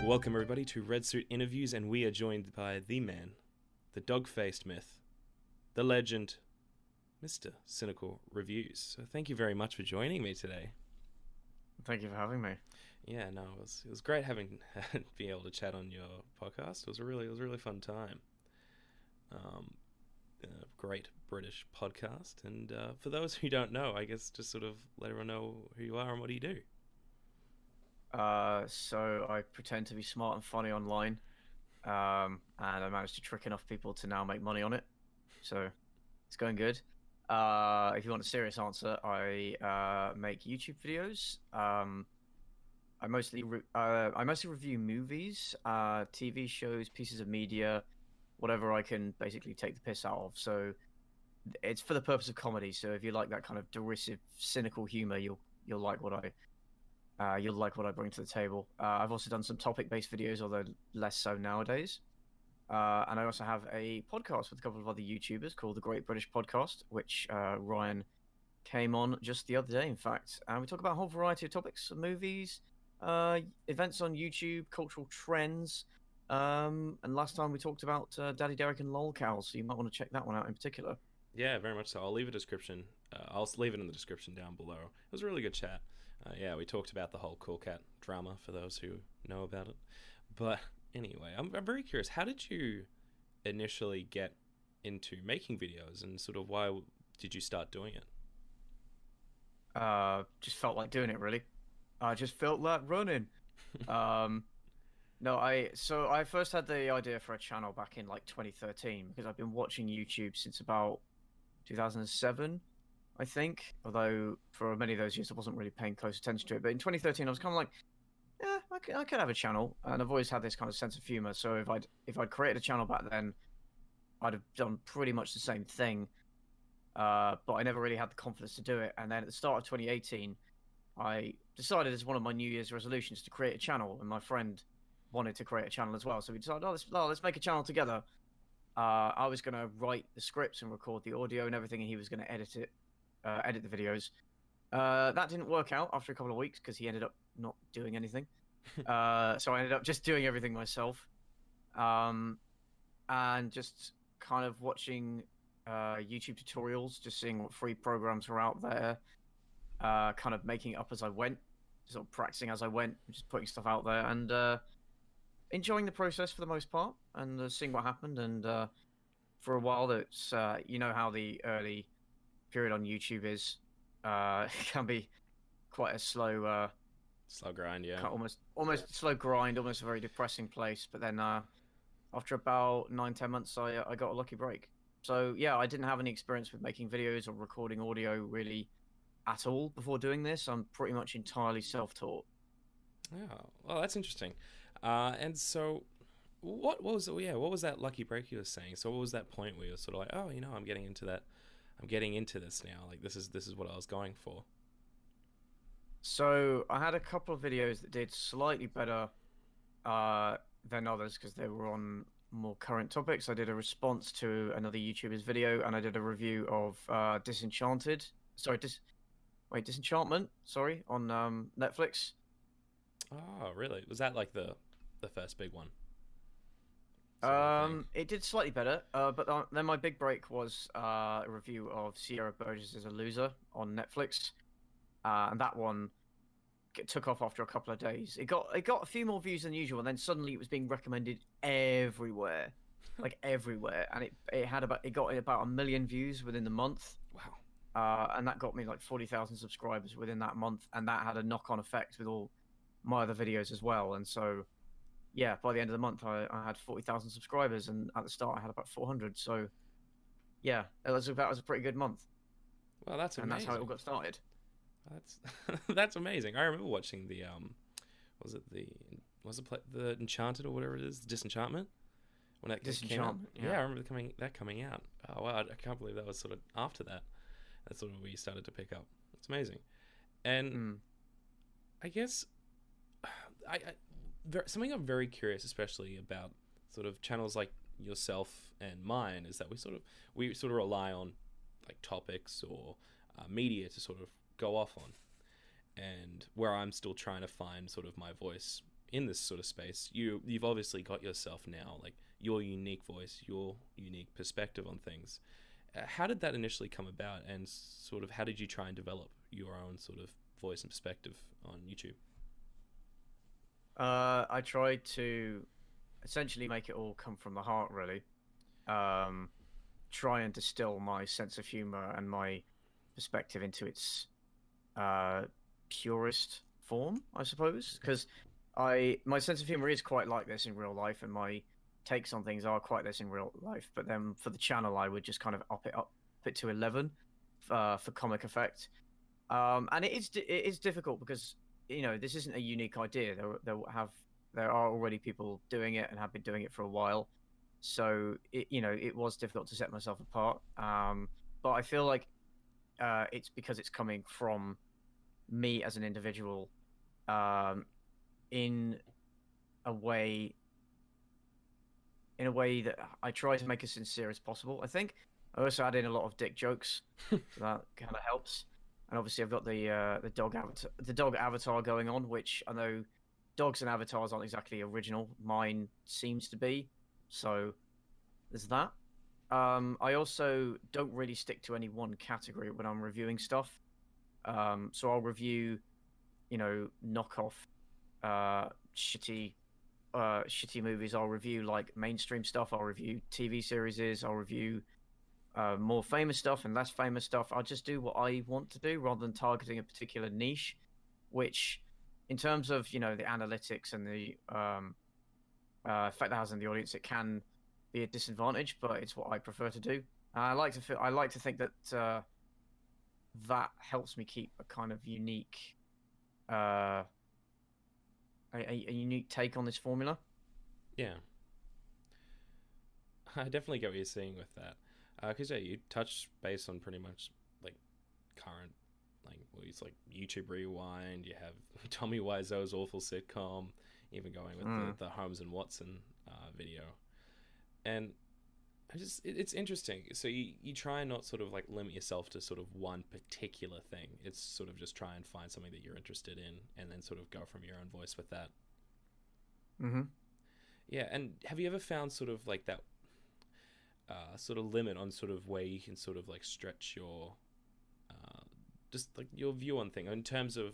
Welcome everybody to Red Suit Interviews, and we are joined by the man, the dog-faced myth, the legend, Mr. Cynical Reviews. So thank you very much for joining me today. Thank you for having me. Yeah, no, it was great having being able to chat on your podcast. It was a really fun time. Great British podcast, and for those who don't know, I guess just sort of let everyone know who you are and what do you do. So I pretend to be smart and funny online, and I managed to trick enough people to now make money on it. So it's going good. If you want a serious answer, I make YouTube videos. I mostly review movies, TV shows, pieces of media, whatever I can basically take the piss out of. So it's for the purpose of comedy. So if you like that kind of derisive, cynical humor, you'll like what I bring to the table. I've also done some topic-based videos, although less so nowadays. And I also have a podcast with a couple of other YouTubers called The Great British Podcast, which Ryan came on just the other day, in fact. And we talk about a whole variety of topics, movies, events on YouTube, cultural trends. And last time we talked about Daddy Derek and lolcows, so you might want to check that one out in particular. Yeah, very much so. I'll leave a description. I'll leave it in the description down below. It was a really good chat. Yeah, we talked about the whole Cool Cat drama for those who know about it. But anyway, I'm very curious. How did you initially get into making videos, and sort of why did you start doing it? Just felt like doing it, really. I just felt like running. Um, no, I first had the idea for a channel back in like 2013 because I've been watching YouTube since about 2007, I think. Although for many of those years I wasn't really paying close attention to it. But in 2013 I was kind of like, yeah, I could have a channel, and I've always had this kind of sense of humor. So if I'd created a channel back then, I'd have done pretty much the same thing. But I never really had the confidence to do it. And then at the start of 2018, I decided as one of my New Year's resolutions to create a channel, and my friend wanted to create a channel as well. So we decided, let's make a channel together. I was going to write the scripts and record the audio and everything, and he was going to edit the videos. That didn't work out after a couple of weeks because he ended up not doing anything. So I ended up just doing everything myself, and just kind of watching YouTube tutorials, just seeing what free programs were out there, kind of making it up as I went, sort of practicing as I went, just putting stuff out there, and enjoying the process for the most part, and seeing what happened. And for a while, that's you know how the early period on YouTube is, it can be quite a slow, Slow grind, yeah. almost slow grind, almost a very depressing place. But then after about 9-10 months, I got a lucky break. So yeah, I didn't have any experience with making videos or recording audio really at all before doing this. I'm pretty much entirely self-taught. Yeah, well, that's interesting. And so, what was that lucky break you were saying? So, what was that point where you were sort of like, oh, I'm getting into that. I'm getting into this now. Like, this is what I was going for. So I had a couple of videos that did slightly better than others because they were on more current topics. I did a response to another YouTuber's video, and I did a review of Disenchantment, sorry, on Netflix. Oh, really? Was that like the first big one? Sort of thing. It did slightly better, but then my big break was a review of Sierra Burgess as a Loser on Netflix, and that one took off after a couple of days. It got a few more views than usual, and then suddenly it was being recommended everywhere, like everywhere, and it got about 1 million views within the month. Wow. And that got me like 40,000 subscribers within that month, and that had a knock-on effect with all my other videos as well. And so, yeah, by the end of the month, I had 40,000 subscribers, and at the start, I had about 400. So, yeah, that was a pretty good month, Well, that's and that's how it all amazing. got started. That's that's amazing. I remember watching the was it the Enchanted or whatever it is, the Disenchantment when that came out. Disenchantment, Yeah, yeah. I remember coming out. Oh wow, I can't believe that was sort of after that. That's sort of where you started to pick up. It's amazing, and Mm. I guess something I'm very curious, especially about sort of channels like yourself and mine, is that we sort of rely on like topics or media to sort of go off on, and where I'm still trying to find sort of my voice in this sort of space, you've obviously got yourself now, like your unique voice, your unique perspective on things. How did that initially come about, and sort of how did you try and develop your own sort of voice and perspective on YouTube? I tried to essentially make it all come from the heart, really. Um, Try and distill my sense of humor and my perspective into its uh, purest form, I suppose. Because my sense of humor is quite like this in real life, and my takes on things are quite this in real life. But then for the channel, I would just kind of up it to 11 for comic effect. And it is difficult because this isn't a unique idea. There are already people doing it and have been doing it for a while. So it was difficult to set myself apart. But I feel like it's because it's coming from me as an individual, in a way that I try to make as sincere as possible. I think I also add in a lot of dick jokes, so that kind of helps. And obviously, I've got the dog avatar going on, which I know dogs and avatars aren't exactly original. Mine seems to be, so there's that. I also don't really stick to any one category when I'm reviewing stuff. So I'll review, knockoff, shitty movies. I'll review like mainstream stuff. I'll review TV series. I'll review more famous stuff and less famous stuff. I'll just do what I want to do rather than targeting a particular niche, which, in terms of the analytics and the effect that has on the audience, it can be a disadvantage. But it's what I prefer to do. I like to think that that helps me keep a kind of unique, a unique take on this formula. Yeah, I definitely get what you're saying with that. Because you touch base on pretty much like current, like movies like YouTube Rewind. You have Tommy Wiseau's awful sitcom, even going with the Holmes and Watson video, and it's interesting. So you try and not sort of like limit yourself to sort of one particular thing. It's sort of just try and find something that you're interested in, and then sort of go from your own voice with that. Mm-hmm. Yeah, and have you ever found sort of like that sort of limit on sort of where you can sort of like stretch your just like your view on things in terms of,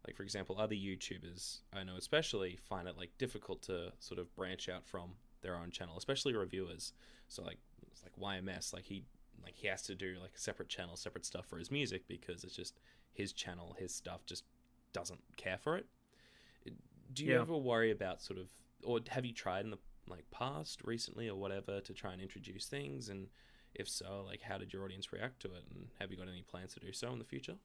like, for example, other YouTubers I know especially find it like difficult to sort of branch out from their own channel, especially reviewers. So like it's like YMS, like he has to do like a separate channel, separate stuff for his music because it's just his channel, his stuff just doesn't care for it. Do you ever worry about sort of, or have you tried in the like past recently or whatever to try and introduce things, and if so, like how did your audience react to it, and have you got any plans to do so in the future?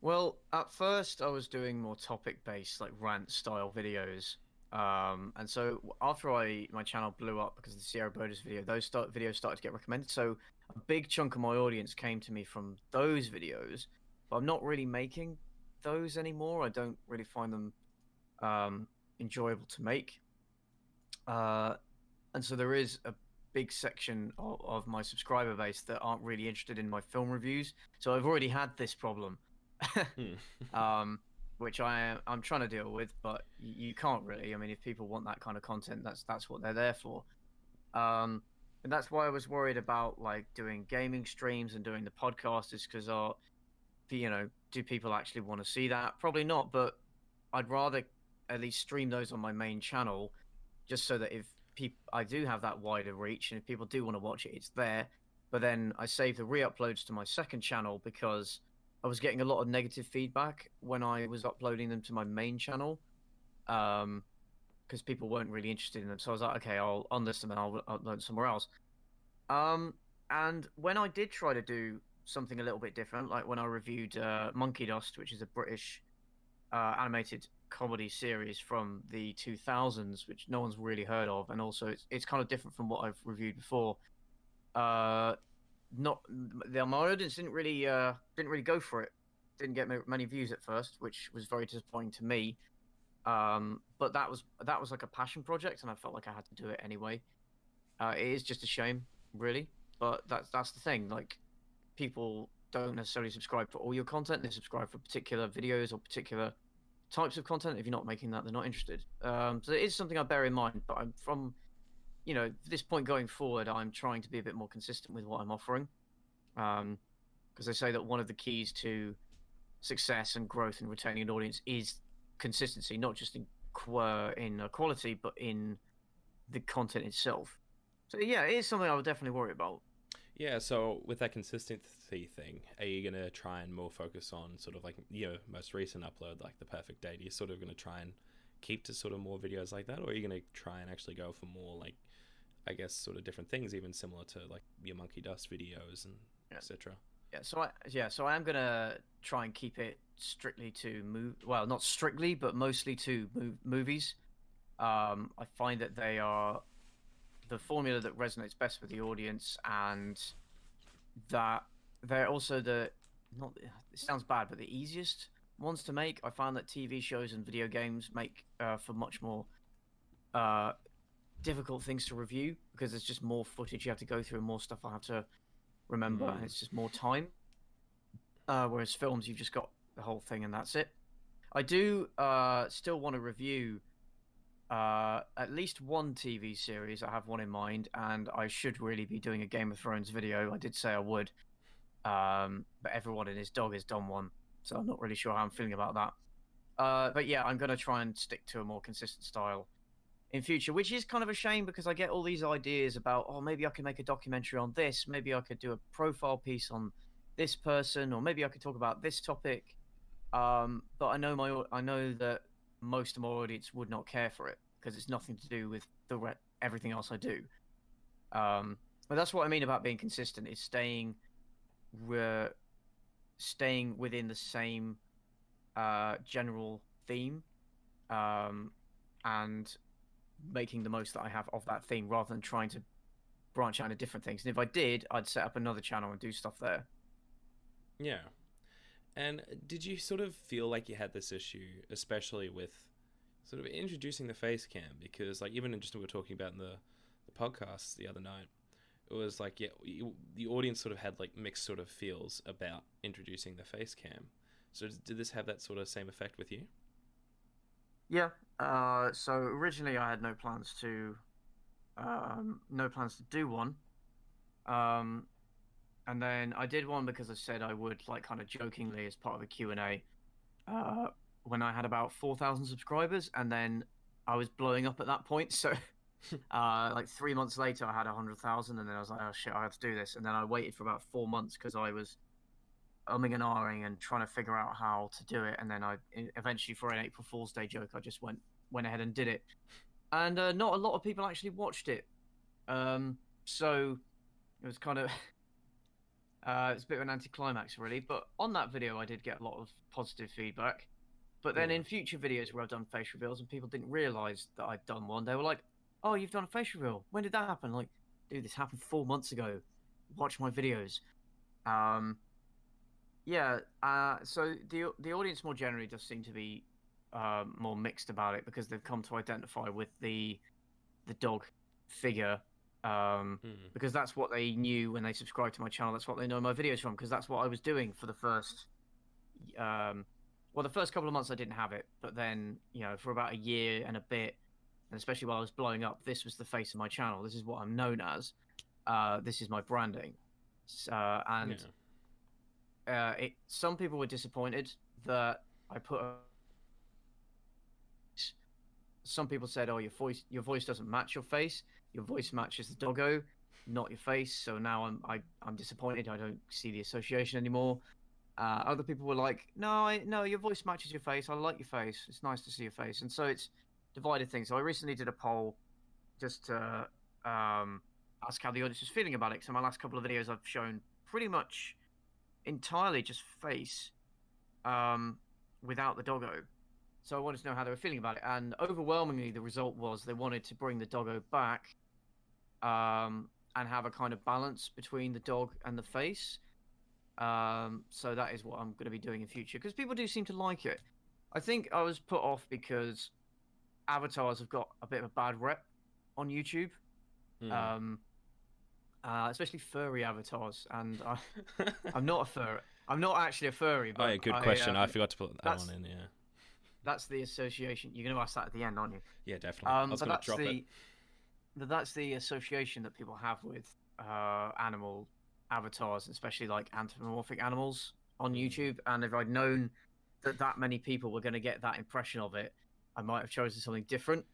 Well, at first I was doing more topic-based, like rant-style videos, and so after my channel blew up because of the Sierra Burgess video, those videos started to get recommended. So a big chunk of my audience came to me from those videos, but I'm not really making those anymore. I don't really find them enjoyable to make. And so there is a big section of my subscriber base that aren't really interested in my film reviews. So I've already had this problem, which I'm trying to deal with, but you can't really. I mean, if people want that kind of content, that's what they're there for. And that's why I was worried about like doing gaming streams and doing the podcast, is because do people actually want to see that? Probably not, but I'd rather at least stream those on my main channel, just so that if I do have that wider reach, and if people do want to watch it, it's there. But then I save the re-uploads to my second channel because I was getting a lot of negative feedback when I was uploading them to my main channel, because people weren't really interested in them. So I was like, okay, I'll unlist them and I'll upload somewhere else. And when I did try to do something a little bit different, like when I reviewed Monkey Dust, which is a British animated comedy series from the 2000s, which no one's really heard of, and also it's kind of different from what I've reviewed before. My audience didn't really go for it. Didn't get many views at first, which was very disappointing to me. But that was like a passion project, and I felt like I had to do it anyway. It is just a shame, really, but that's the thing. Like, people don't necessarily subscribe for all your content; they subscribe for particular videos or particular types of content. If you're not making that, they're not interested. So it is something I bear in mind. But I'm from, this point going forward, I'm trying to be a bit more consistent with what I'm offering. Because they say that one of the keys to success and growth and retaining an audience is consistency, not just in quality, but in the content itself. So yeah, it is something I would definitely worry about. Yeah, so with that consistency thing, are you going to try and more focus on sort of like your most recent upload, like the perfect day? Are you sort of going to try and keep to sort of more videos like that, or are you going to try and actually go for more like, I guess, sort of different things, even similar to like your monkey dust videos and etc.? So I am gonna try and keep it strictly to well, not strictly, but mostly to movies. I find that they are the formula that resonates best with the audience, and that they're also not. It sounds bad, but the easiest ones to make. I found that TV shows and video games make for much more difficult things to review, because there's just more footage you have to go through and more stuff I have to remember, and it's just more time. Whereas films, you've just got the whole thing and that's it. I do still want to review at least one TV series. I have one in mind, and I should really be doing a Game of Thrones video. I did say I would, but everyone and his dog has done one, so I'm not really sure how I'm feeling about that. But yeah, I'm going to try and stick to a more consistent style in future, which is kind of a shame, because I get all these ideas about, oh, maybe I could make a documentary on this, maybe I could do a profile piece on this person, or maybe I could talk about this topic. But I know that most of my audience would not care for it, because it's nothing to do with everything else I do. But that's what I mean about being consistent, is staying within the same general theme, and making the most that I have of that theme, rather than trying to branch out into different things. And if I did, I'd set up another channel and do stuff there. Yeah. And did you sort of feel like you had this issue, especially with sort of introducing the face cam? Because like even just we were talking about in the podcast the other night, it was like, yeah, the audience sort of had like mixed sort of feels about introducing the face cam. So did this have that sort of same effect with you? Yeah. So originally I had no plans to do one. And then I did one because I said I would, like, kind of jokingly, as part of a Q&A, when I had about 4,000 subscribers, and then I was blowing up at that point. So like 3 months later I had 100,000, and then I was like, oh shit, I have to do this. And then I waited for about 4 months because I was umming and ahhing and trying to figure out how to do it. And then I eventually, for an April Fool's Day joke, I just went ahead and did it. And not a lot of people actually watched it. So it was kind of it's a bit of an anticlimax, really. But on that video I did get a lot of positive feedback. But then in future videos where I've done face reveals and people didn't realise that I'd done one, they were like, oh, you've done a face reveal. When did that happen? Like, dude, this happened 4 months ago. Watch my videos. So the audience more generally does seem to be more mixed about it, because they've come to identify with the dog figure, because that's what they knew when they subscribed to my channel. That's what they know my videos from, because that's what I was doing for the first the first couple of months I didn't have it, but then, for about a year and a bit, and especially while I was blowing up, this was the face of my channel. This is what I'm known as. This is my branding. Some people were disappointed that I put some people said, oh, your voice doesn't match your face. Your voice matches the doggo, not your face. So now I'm disappointed. I don't see the association anymore. Other people were like, no, your voice matches your face. I like your face. It's nice to see your face. And so it's divided things. So I recently did a poll just to ask how the audience was feeling about it. So my last couple of videos I've shown pretty much entirely just face without the doggo. So I wanted to know how they were feeling about it. And overwhelmingly, the result was they wanted to bring the doggo back and have a kind of balance between the dog and the face. So that is what I'm going to be doing in future, because people do seem to like it. I think I was put off because avatars have got a bit of a bad rep on YouTube, especially furry avatars. And I'm not a furry. I'm not actually a furry. But good question. I forgot to put that one in. Yeah. that's the association. You're going to ask that at the end, aren't you? Yeah, definitely. I was But going to drop it. that's the association that people have with animal avatars, especially like anthropomorphic animals on YouTube. And if I'd known that many people were going to get that impression of it, I might have chosen something different.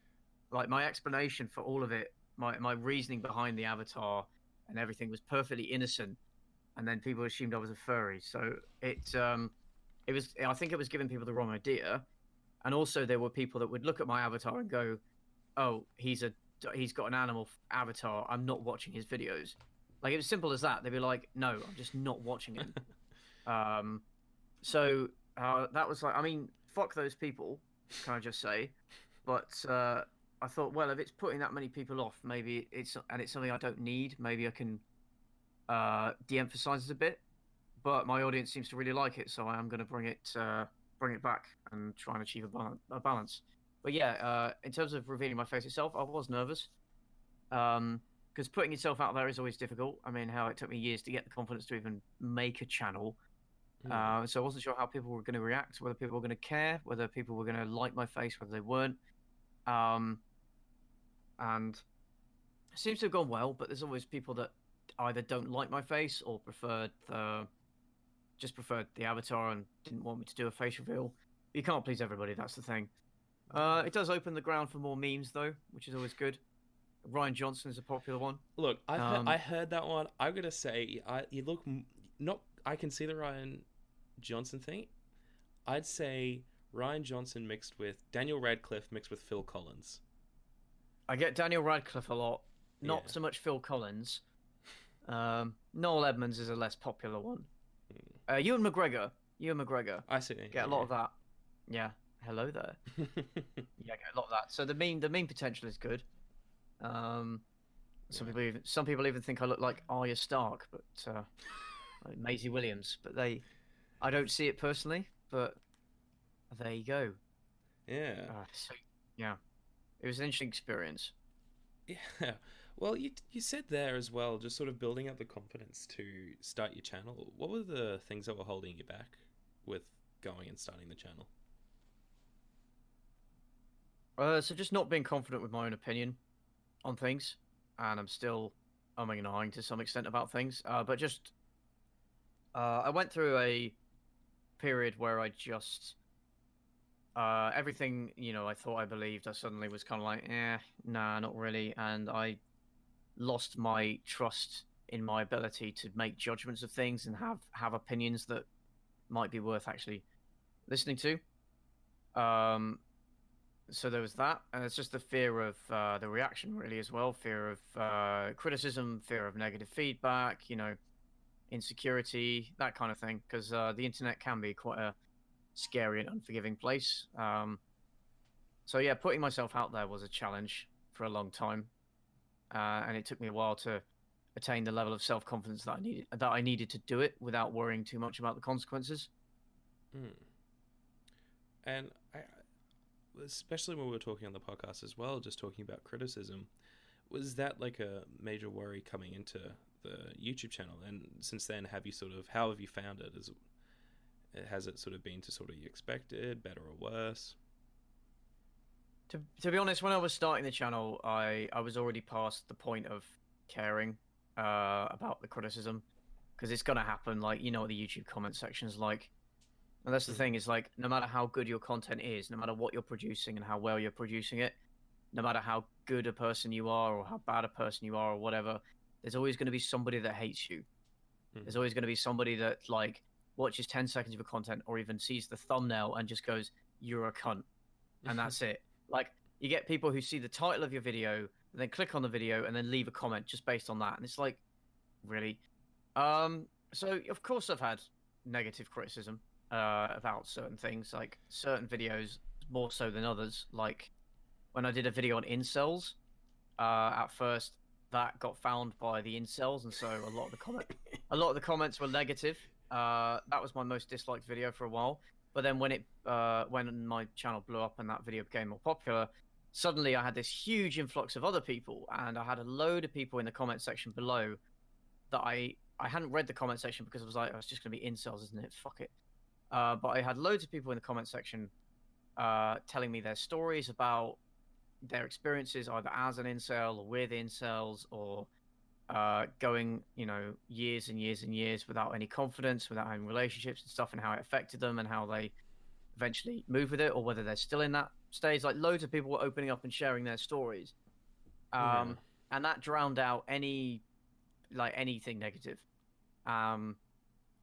Like my explanation for all of it, my reasoning behind the avatar and everything was perfectly innocent, and then people assumed I was a furry. So it was, I think it was giving people the wrong idea. And also there were people that would look at my avatar and go, "Oh, he's got an animal avatar. I'm not watching his videos." Like, it was simple as that. They'd be like, "No, I'm just not watching him." So that was like, I mean, fuck those people, can I just say? But I thought, well, if it's putting that many people off, maybe it's something I don't need. Maybe I can de-emphasize it a bit. But my audience seems to really like it, so I am going to bring it back and try and achieve a balance. But yeah, in terms of revealing my face itself, I was nervous. Because putting yourself out there is always difficult. I mean, how it took me years to get the confidence to even make a channel. So I wasn't sure how people were going to react, whether people were going to care, whether people were going to like my face, whether they weren't. And it seems to have gone well, but there's always people that either don't like my face or preferred the avatar and didn't want me to do a face reveal. You can't please everybody, that's the thing. It does open the ground for more memes, though, which is always good. Ryan Johnson is a popular one. Look, I heard that one. I'm gonna say, you look not. I can see the Ryan Johnson thing. I'd say Ryan Johnson mixed with Daniel Radcliffe mixed with Phil Collins. I get Daniel Radcliffe a lot, not so much Phil Collins. Noel Edmonds is a less popular one. Ewan McGregor. I see. Get a lot of that. Yeah. Hello there. Yeah, get a lot of that. So the meme potential is good. Some people even think I look like Arya Stark, but like Maisie Williams. But I don't see it personally. But there you go. Yeah. So yeah, it was an interesting experience. Yeah. Well, you said there as well, just sort of building up the confidence to start your channel. What were the things that were holding you back with going and starting the channel? So just not being confident with my own opinion on things, and I'm still umming and ahhing to some extent about things. But just I went through a period where I just everything I thought I believed, I suddenly was kind of like, nah, not really, and I lost my trust in my ability to make judgments of things and have opinions that might be worth actually listening to. So there was that, and it's just the fear of the reaction, really, as well. Fear of criticism, fear of negative feedback, insecurity, that kind of thing. Because the internet can be quite a scary and unforgiving place. So yeah, putting myself out there was a challenge for a long time, and it took me a while to attain the level of self-confidence that I needed to do it without worrying too much about the consequences. And especially when we were talking on the podcast as well, just talking about criticism, was that like a major worry coming into the YouTube channel? And since then, how have you found it? Has it sort of been to sort of you expected, better or worse? To be honest, when I was starting the channel, I was already past the point of caring about the criticism, because it's gonna happen. Like, what the YouTube comment section is like. And that's the thing, is like, no matter how good your content is, no matter what you're producing and how well you're producing it, no matter how good a person you are or how bad a person you are or whatever, there's always going to be somebody that hates you. There's always going to be somebody that like watches 10 seconds of your content or even sees the thumbnail and just goes, "You're a cunt." And that's it. Like, you get people who see the title of your video and then click on the video and then leave a comment just based on that. And it's like, really? So of course I've had negative criticism about certain things, like certain videos more so than others. Like when I did a video on incels, at first that got found by the incels, and so a lot of the comments were negative. That was my most disliked video for a while. But then when my channel blew up and that video became more popular, suddenly I had this huge influx of other people, and I had a load of people in the comment section below that I hadn't read the comment section because I was like, oh, it's just gonna be incels, isn't it? Fuck it. But I had loads of people in the comment section telling me their stories about their experiences either as an incel or with incels, or going, years and years and years without any confidence, without having relationships and stuff, and how it affected them and how they eventually move with it, or whether they're still in that stage. Like, loads of people were opening up and sharing their stories, Yeah. and that drowned out anything negative. Um,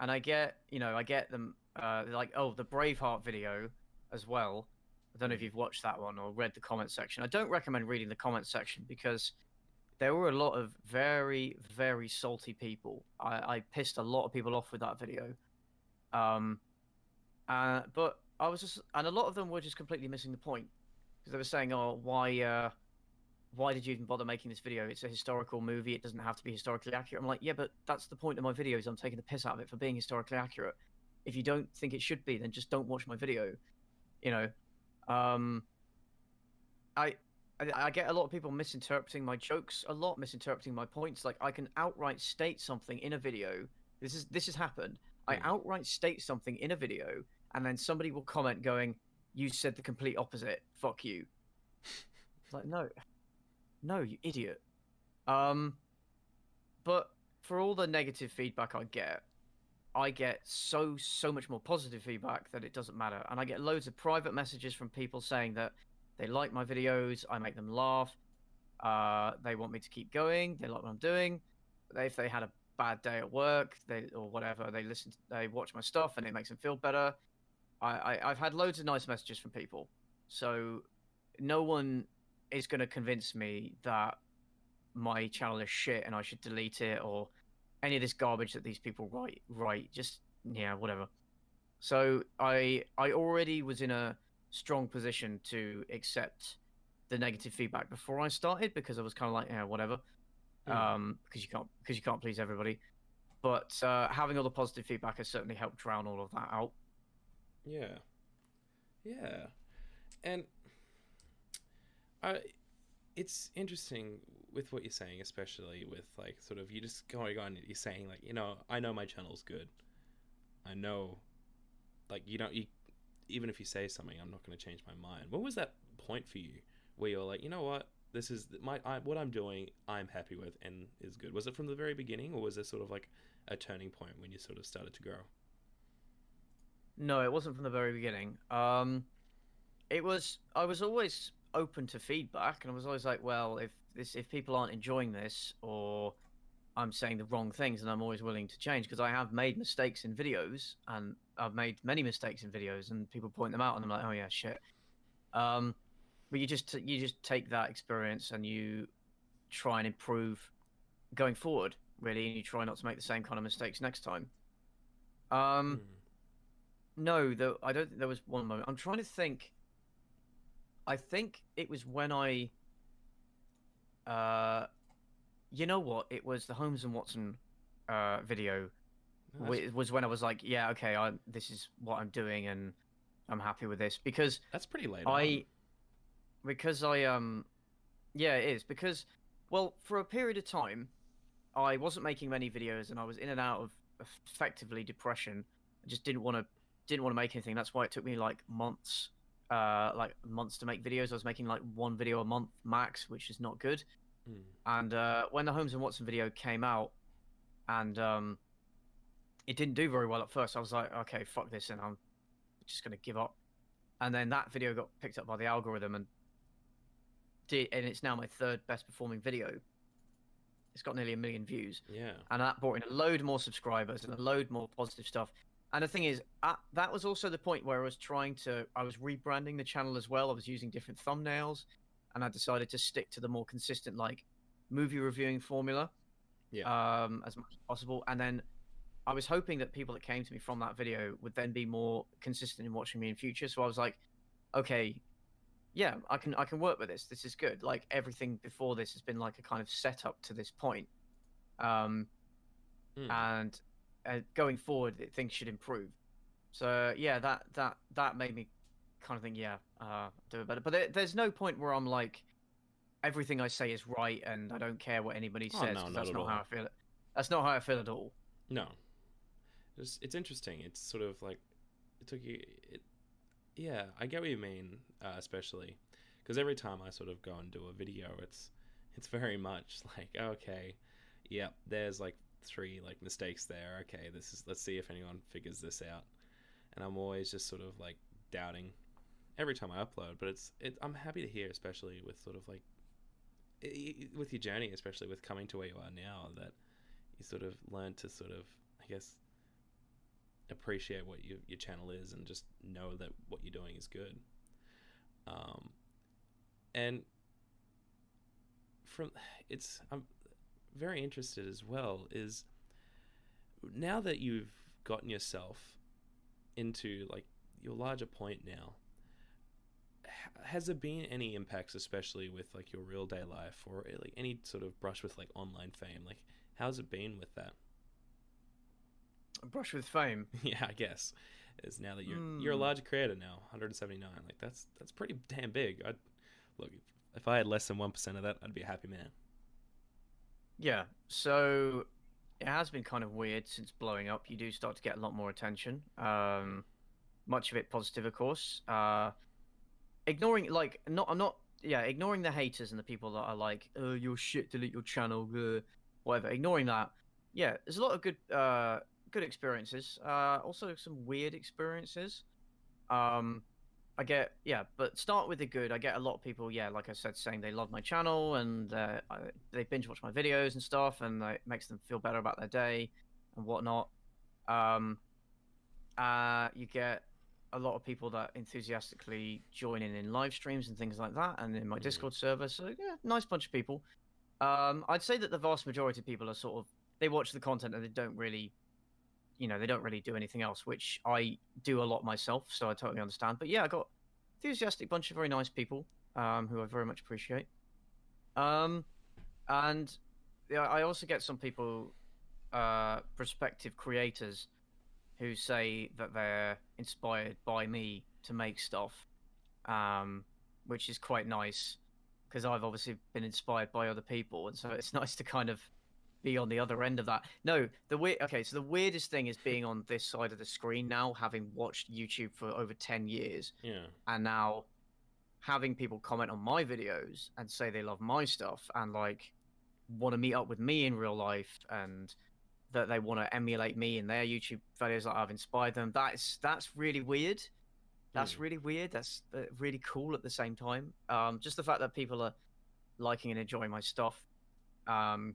and I get them, like, oh, the Braveheart video as well. I don't know if you've watched that one or read the comment section. I don't recommend reading the comment section because there were a lot of very, very salty people. I pissed a lot of people off with that video. But I was just, and a lot of them were just completely missing the point, because they were saying, "Oh, why did you even bother making this video? It's a historical movie. It doesn't have to be historically accurate." I'm like, yeah, but that's the point of my videos. I'm taking the piss out of it for being historically accurate. If you don't think it should be, then just don't watch my video. You know, um, I, I get a lot of people misinterpreting my jokes, a lot misinterpreting my points. Like, I can outright state something in a video. This has happened. I Mm. outright state something in a video, and then somebody will comment going, "You said the complete opposite. Fuck you." It's like, no, you idiot. Um, but for all the negative feedback I get so much more positive feedback that it doesn't matter. And I get loads of private messages from people saying that they like my videos, I make them laugh, they want me to keep going, they like what I'm doing. If they had a bad day at work, or whatever, they watch my stuff and it makes them feel better. I've had loads of nice messages from people, so no one is going to convince me that my channel is shit and I should delete it, or any of this garbage that these people write. Just, yeah, whatever. So I already was in a strong position to accept the negative feedback before I started, because I was kind of like, yeah, whatever. Because you can't please everybody. But having all the positive feedback has certainly helped drown all of that out. Yeah. Yeah. And I it's interesting with what you're saying, especially with like sort of you just going on. You're saying like, I know my channel's good. I know, like you even if you say something, I'm not going to change my mind. What was that point for you where you're like, you know what, this is what I'm doing. I'm happy with and is good. Was it from the very beginning, or was there sort of like a turning point when you sort of started to grow? No, it wasn't from the very beginning. I was always open to feedback, and I was always like, well, if people aren't enjoying this, or I'm saying the wrong things, and I'm always willing to change, because I have made mistakes in videos, and I've made many mistakes in videos, and people point them out, and I'm like, oh yeah, shit. But you just take that experience and you try and improve going forward, really, and you try not to make the same kind of mistakes next time. Um, Mm. no, though I don't think there was one moment. I'm trying to think. I think it was when uh, you know what? It was the Holmes and Watson video. No, that's Was when I was like, yeah, okay, this is what I'm doing, and I'm happy with this, because that's pretty late on. I because I yeah, it is, because, well, for a period of time I wasn't making many videos, and I was in and out of effectively depression. I just didn't want to make anything. That's why it took me like months to make videos. I was making like one video a month max, which is not good. Mm. And when the Holmes and Watson video came out, and it didn't do very well at first, I was like, okay, fuck this, and I'm just gonna give up. And then that video got picked up by the algorithm, and it's now my third best performing video. It's got nearly 1 million views, Yeah. and that brought in a load more subscribers and a load more positive stuff. And the thing is, that was also the point where I was rebranding the channel as well. I was using different thumbnails, and I decided to stick to the more consistent, like, movie reviewing formula, Yeah. as much as possible. And then I was hoping that people that came to me from that video would then be more consistent in watching me in future. So I was like, okay, yeah, I can work with this. This is good. Like, everything before this has been like a kind of setup to this point. Um, Mm. and going forward, things should improve. So yeah, that made me kind of think, yeah, do it better. But there's no point where I'm like, everything I say is right and I don't care what anybody Oh says, no, because not that's at not how all. I feel. That's not how I feel at all. No. It's interesting. It's sort of like it took you. Yeah, I get what you mean, especially because every time I sort of go and do a video, it's very much like, okay, yep, there's like three like mistakes there. Okay, this is let's see if anyone figures this out. And I'm always just sort of like doubting every time I upload. But I'm happy to hear, especially with sort of like with your journey, especially with coming to where you are now, that you sort of learn to sort of, I guess, appreciate what your channel is and just know that what you're doing is good. Um, and from I'm very interested as well is now that you've gotten yourself into like your larger point now, has there been any impacts, especially with like your real day life or like any sort of brush with like online fame? Like, how's it been with that? A brush with fame. Yeah, I guess is now that you're a Hmm. larger creator now, 179. Like that's pretty damn big. I'd look if I had less than 1% of that, I'd be a happy man. Yeah. So it has been kind of weird since blowing up. You do start to get a lot more attention. Much of it positive, of course. Ignoring like not I'm not yeah ignoring the haters and the people that are like, oh, you're shit, delete your channel, whatever. Ignoring that. Yeah, there's a lot of good experiences. Also some weird experiences. Um, but start with the good. I get a lot of people, yeah, like I said, saying they love my channel and they binge watch my videos and stuff, and it makes them feel better about their day and whatnot. Um, you get a lot of people that enthusiastically join in live streams and things like that, and in my Mm. Discord server. So yeah, nice bunch of people. I'd say that the vast majority of people are sort of they watch the content and they don't really, they don't really do anything else, which I do a lot myself, so I totally understand. But yeah, I got enthusiastic bunch of very nice people, who I very much appreciate. Um, and yeah, I also get some people, prospective creators, who say that they're inspired by me to make stuff, um, which is quite nice because I've obviously been inspired by other people, and so it's nice to kind of be on the other end of that. No, so the weirdest thing is being on this side of the screen now, having watched YouTube for over 10 years, Yeah. and now having people comment on my videos and say they love my stuff and like want to meet up with me in real life and that they want to emulate me in their YouTube videos that I've inspired them. That's really weird. That's Mm. really weird. That's really cool at the same time. Just the fact that people are liking and enjoying my stuff. Um,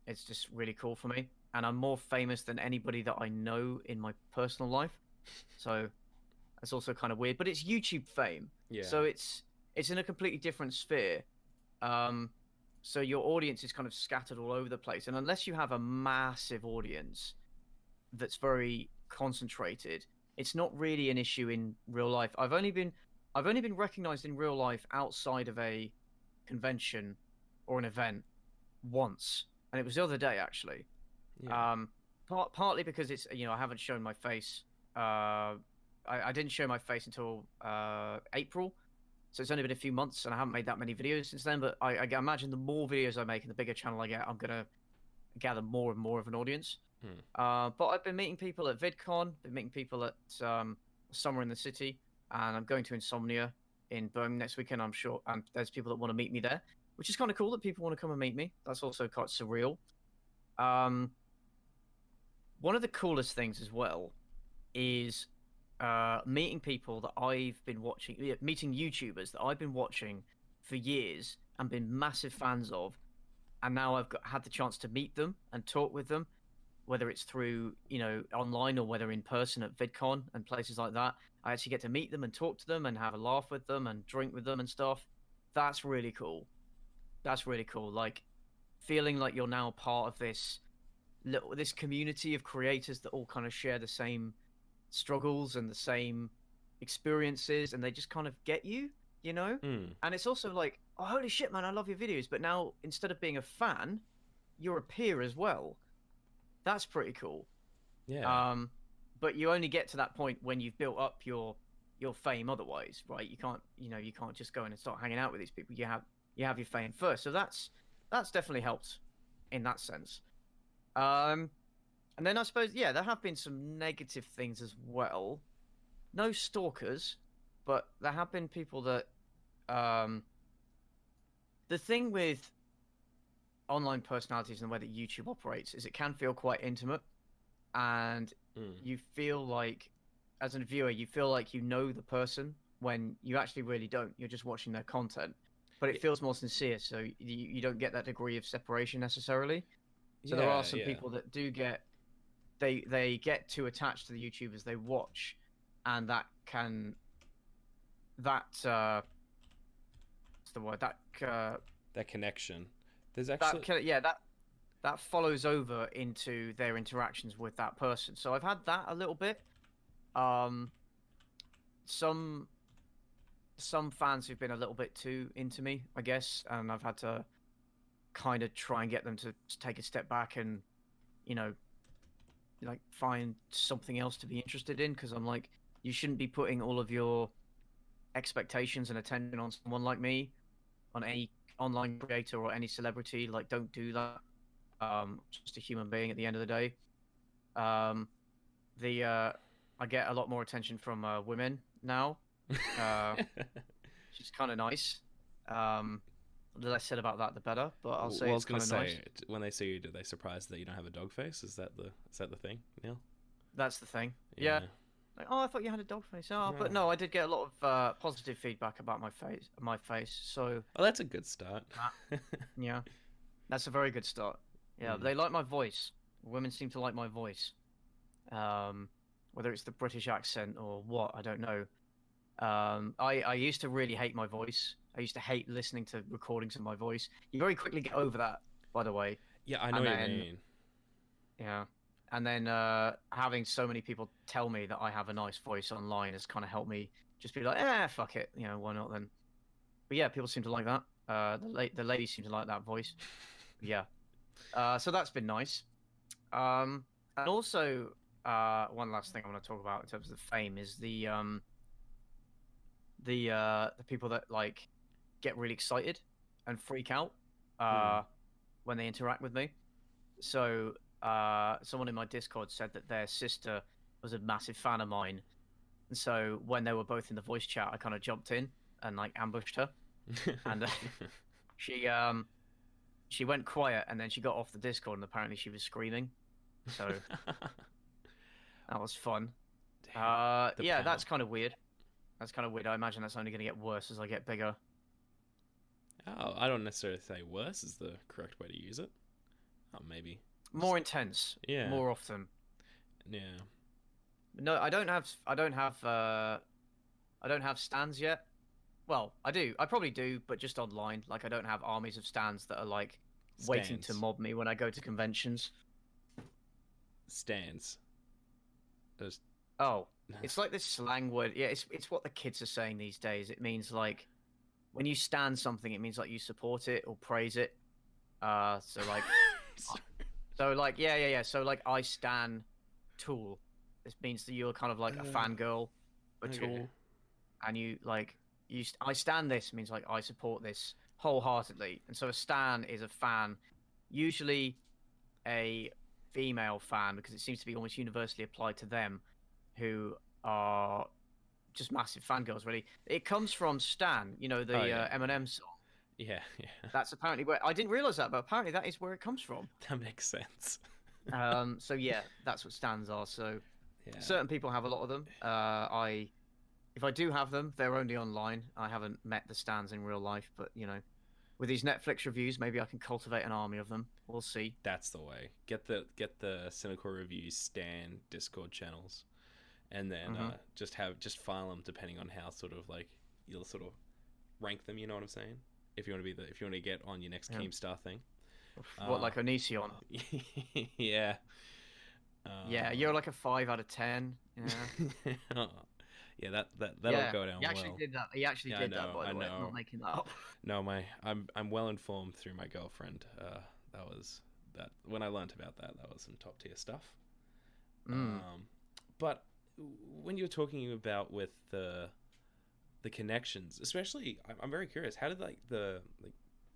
it's just really cool for me. And I'm more famous than anybody that I know in my personal life. So that's also kind of weird. But it's YouTube fame. Yeah. So it's in a completely different sphere. Um, so your audience is kind of scattered all over the place. And unless you have a massive audience that's very concentrated, it's not really an issue in real life. I've only been recognized in real life outside of a convention or an event once, and it was the other day actually. Yeah. Partly because it's I haven't shown my face. I didn't show my face until April, so it's only been a few months, and I haven't made that many videos since then. But I imagine the more videos I make and the bigger channel I get, I'm gonna gather more and more of an audience. Mm. But I've been meeting people at VidCon, been meeting people at Summer in the City, and I'm going to Insomnia in Birmingham next weekend, I'm sure. And there's people that want to meet me there, which is kind of cool that people want to come and meet me. That's also quite surreal. Um, One of the coolest things as well is meeting people that I've been watching, meeting YouTubers that I've been watching for years and been massive fans of, and now had the chance to meet them and talk with them, whether it's through online or whether in person at VidCon and places like that. I actually get to meet them and talk to them and have a laugh with them and drink with them and stuff. That's really cool. That's really cool. Like feeling like you're now part of this community of creators that all kind of share the same struggles and the same experiences, and they just kind of get you. Mm. And it's also like, oh, holy shit, man, I love your videos. But now instead of being a fan, you're a peer as well. That's pretty cool. Yeah. But you only get to that point when you've built up your fame otherwise, right? You can't just go in and start hanging out with these people. You have your fame first. So that's definitely helped in that sense. And then I suppose, yeah, there have been some negative things as well. No stalkers, but there have been people that um the thing with online personalities and the way that YouTube operates is it can feel quite intimate, and Mm. you feel like, as a viewer, you feel like you know the person when you actually really don't. You're just watching their content, but it Y- feels more sincere, so you don't get that degree of separation necessarily. So there are Yeah, some yeah. people that do get they get too attached to the YouTubers they watch, and that what's the word That connection. There's that actually. can, yeah that follows over into their interactions with that person. So I've had that a little bit. Um, some some fans who've been a little bit too into me, I guess, and I've had to kind of try and get them to take a step back and, you know, like find something else to be interested in, because I'm like, you shouldn't be putting all of your expectations and attention on someone like me, on any online creator or any celebrity. Like, don't do that. Just a human being at the end of the day. Um, the I get a lot more attention from women now, uh, which is kind of nice. The less said about that, the better. But I'll Well, say I it's was gonna kind of nice. say, when they see you, do they surprised that you don't have a dog face? Is that the thing, Neil? That's the thing. Yeah. Yeah. Like, oh, I thought you had a dog face. Oh, but Oh. no, I did get a lot of positive feedback about my face. My face. So Well, that's a good start. yeah, that's a very good start. Yeah, but Mm. they like my voice. Women seem to like my voice. Um, whether it's the British accent or what, I don't know. I used to really hate my voice. I used to hate listening to recordings of my voice. You very quickly get over that, by the way. Yeah, I know And what you then, mean. yeah, and then having so many people tell me that I have a nice voice online has kind of helped me just be like, fuck it, why not then? But yeah, people seem to like that. The ladies seem to like that voice. Yeah. So that's been nice. And also, one last thing I want to talk about in terms of fame is the people that like get really excited and freak out Hmm. when they interact with me. So someone in my Discord said that their sister was a massive fan of mine, and so when they were both in the voice chat, I kind of jumped in and like ambushed her, and she she went quiet, and then she got off the Discord, and apparently she was screaming. So that was fun. Damn, the Yeah, power. that's kind of weird. That's kind of weird. I imagine that's only going to get worse as I get bigger. Oh, I don't necessarily say worse is the correct way to use it. Oh, maybe. Just More intense, yeah, more often. yeah. No, I don't have stands yet. Well, I do. I probably do, but just online. Like, I don't have armies of stands that are like waiting to Stands, mob me when I go to conventions. stands. There's Oh, it's like this slang word. Yeah, it's what the kids are saying these days. It means like when you stand something, it means like you support it or praise it. So like, yeah. So like, I stan Tool. This means that you're kind of like a fangirl for okay. Tool, and you like I stan this means like I support this wholeheartedly. And so a stan is a fan, usually a female fan, because it seems to be almost universally applied to them, who are just massive fangirls. Really, it comes from Stan. You know, Oh the yeah, Eminem song. yeah, yeah. That's apparently where I didn't realize that, but apparently that is where it comes from. That makes sense. So yeah, that's what stands are. So Yeah, certain people have a lot of them. If I do have them, they're only online. I haven't met the stands in real life, but with these Netflix reviews, maybe I can cultivate an army of them. We'll see. that's the way. Get the Cynical Reviews Stan Discord channels, and then Hmm. just file them depending on how sort of like you'll sort of rank them. You know what I'm saying? If you want to get on your next Yeah. Keemstar thing. What, Uh, like Onision? yeah. Yeah, you're like a 5 out of 10. Yeah. Yeah, that'll Yeah, go down he actually well. did that. He actually Yeah, did that, by I the way. I'm know. not making that up. No, I'm well informed through my girlfriend. That was that when I learnt about that, that was some top tier stuff. Mm. But when you're talking about with the connections, especially, I'm very curious. How did like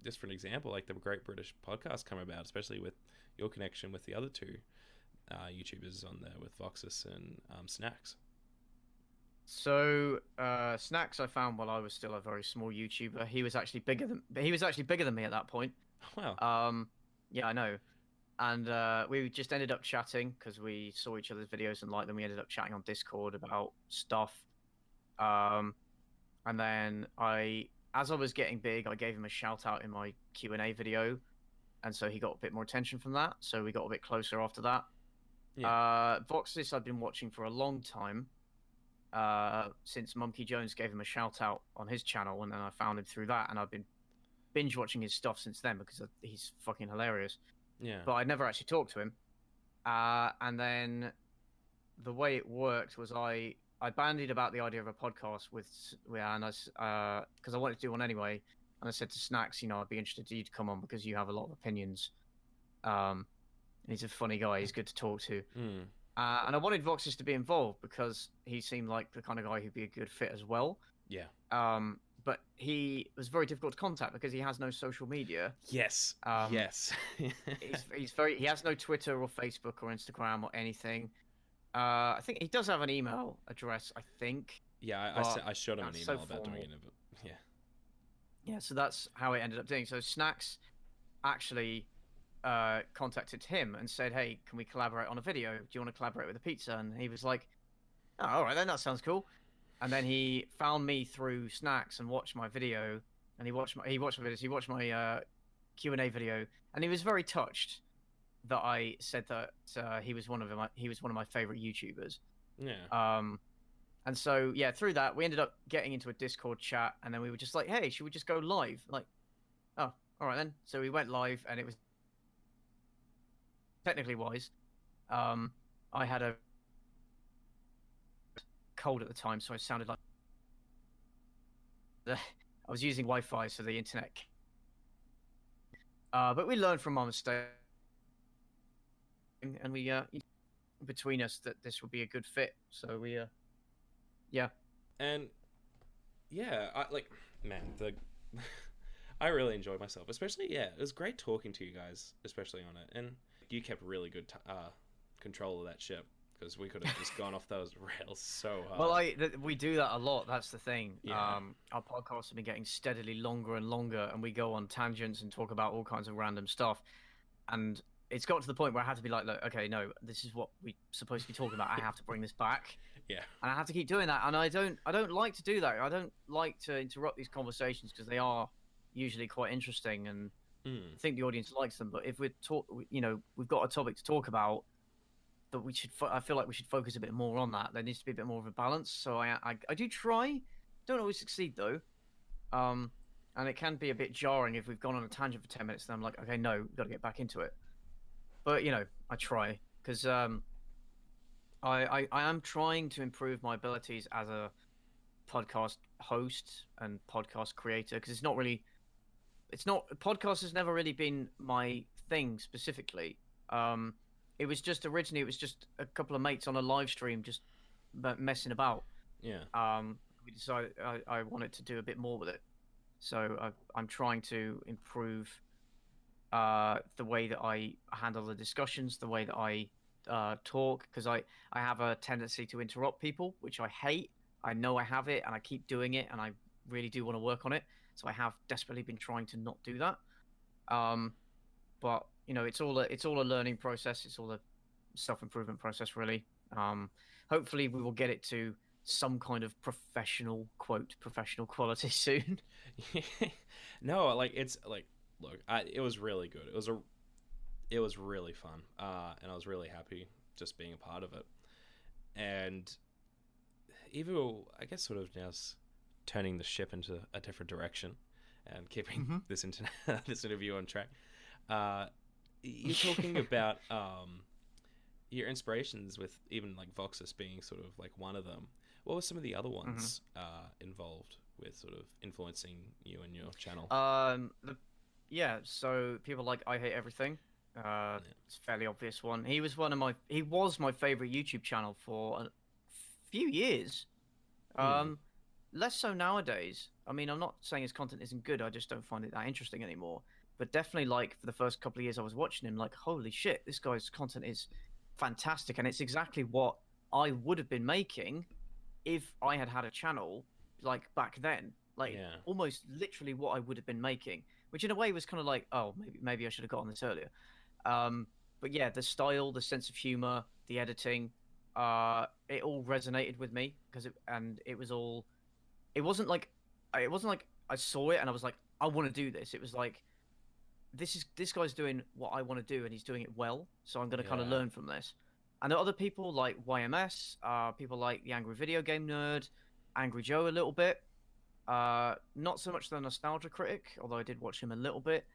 just for an example, like the Great British Podcast come about, especially with your connection with the other two YouTubers on there with Voxus and Snacks? So, Snacks I found while I was still a very small YouTuber. He was actually bigger than me at that point. Wow. Yeah, I know. And we just ended up chatting because we saw each other's videos and liked them. We ended up chatting on Discord about stuff. And then as I was getting big, I gave him a shout out in my Q&A video, and so he got a bit more attention from that. So we got a bit closer after that. Yeah. Voxis I've been watching for a long time. Since Monkey Jones gave him a shout out on his channel, and then I found him through that, and I've been binge watching his stuff since then because he's fucking hilarious. Yeah. But I'd never actually talked to him. And then the way it worked was I bandied about the idea of a podcast because I wanted to do one anyway, and I said to Snacks, I'd be interested in you to come on because you have a lot of opinions. He's a funny guy. He's good to talk to. Mm. And I wanted Voxis to be involved because he seemed like the kind of guy who'd be a good fit as well. Yeah. But he was very difficult to contact because he has no social media. Yes. Yes. He has no Twitter or Facebook or Instagram or anything. I think he does have an email address, I think. Yeah, I showed him an email about doing it, but yeah. Yeah, so that's how it ended up doing. So Snacks actually contacted him and said, "Hey, can we collaborate on a video? Do you want to collaborate with a pizza?" And he was like, "Oh, all right, then that sounds cool." And then he found me through Snacks and watched my video, and he watched my videos. He watched my Q&A video, and he was very touched that I said that he was one of my favorite YouTubers. Yeah. And so yeah, through that we ended up getting into a Discord chat, and then we were just like, "Hey, should we just go live?" Like, oh, all right then. So we went live, and it was technically wise. I had a cold at the time, so I sounded like I was using Wi-Fi, so the internet. But we learned from our mistake, and we between us that this would be a good fit. So we yeah. And yeah, I really enjoyed myself, especially it was great talking to you guys, especially on it, and you kept really good control of that ship because we could have just gone off those rails so hard. Well, we do that a lot. That's the thing. Yeah. Our podcasts have been getting steadily longer and longer, and we go on tangents and talk about all kinds of random stuff. And it's got to the point where I have to be like, look, okay, no, this is what we're supposed to be talking about. I have to bring this back. Yeah. And I have to keep doing that. And I don't like to do that. I don't like to interrupt these conversations because they are usually quite interesting, and I think the audience likes them. But if we've got a topic to talk about, that I feel like we should focus a bit more on that. There needs to be a bit more of a balance. So I do try. Don't always succeed though. And it can be a bit jarring if we've gone on a tangent for 10 minutes. Then I'm like, okay, no, we've got to get back into it. But I try because I am trying to improve my abilities as a podcast host and podcast creator, because podcast has never really been my thing specifically. It was just a couple of mates on a live stream just messing about. Yeah. We decided I wanted to do a bit more with it, so I'm trying to improve the way that I handle the discussions, the way that I talk, because I have a tendency to interrupt people, which I hate. I know I have it, and I keep doing it, and I really do want to work on it. So I have desperately been trying to not do that. But it's all a learning process. It's all a self-improvement process, really. Hopefully, we will get it to some kind of professional quality soon. No, look, it was really good. It was really fun, and I was really happy just being a part of it. And even, I guess, sort of now turning the ship into a different direction and keeping this interview on track. You're talking about your inspirations, with even like Voxus being sort of like one of them. What were some of the other ones involved with sort of influencing you and your channel? So people like I Hate Everything. It's a fairly obvious one. He was my favorite YouTube channel for a few years. Less so nowadays. I mean, I'm not saying his content isn't good. I just don't find it that interesting anymore. But definitely, like, for the first couple of years I was watching him, like, holy shit, this guy's content is fantastic, and it's exactly what I would have been making if I had had a channel like back then, like Yeah. almost literally what I would have been making, which in a way was kind of like, oh, maybe I should have got on this earlier. Um, but yeah, the style, the sense of humor, the editing, it all resonated with me because it was all. It wasn't like I saw it and I was like, I want to do this. It was like this guy's doing what I want to do and he's doing it well, so I'm gonna kind of Yeah. learn from this. And there are other people like YMS, people like the Angry Video Game Nerd, Angry Joe a little bit. Not so much the Nostalgia Critic, although I did watch him a little bit.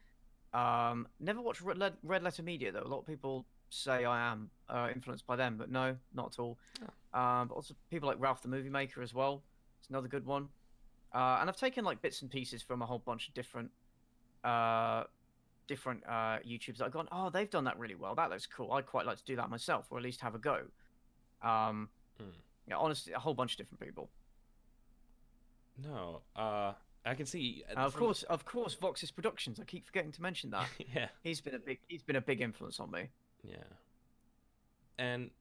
Never watched Red Letter Media though. A lot of people say I am influenced by them, but no, not at all. But also people like Ralph the Movie Maker as well. It's another good one. And I've taken like bits and pieces from a whole bunch of uh, different YouTubes that I've gone, oh, they've done that really well. That looks cool. I'd quite like to do that myself, or at least have a go. Um, Mm. yeah, honestly, a whole bunch of different people. No. I can see. Of course, Vox's Productions. I keep forgetting to mention that. Yeah. He's been a big influence on me. Yeah. And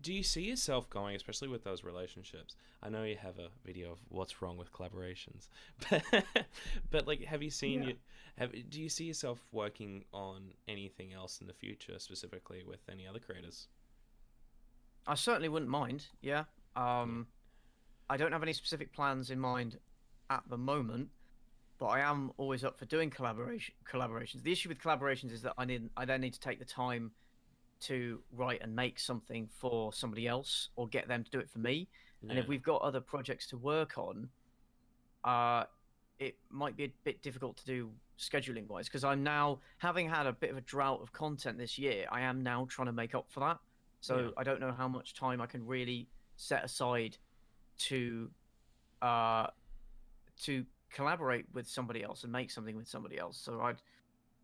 do you see yourself going, especially with those relationships? I know you have a video of what's wrong with collaborations, but like, have you seen do you see yourself working on anything else in the future, specifically with any other creators? I certainly wouldn't mind. Yeah. Yeah. I don't have any specific plans in mind at the moment, but I am always up for doing collaborations. The issue with collaborations is that I then need to take the time to write and make something for somebody else or get them to do it for me. And if Yeah. we've got other projects to work on, it might be a bit difficult to do scheduling wise because I'm now having had a bit of a drought of content this year. I am now trying to make up for that. So Yeah. I don't know how much time I can really set aside to uh to collaborate with somebody else and make something with somebody else. So I'd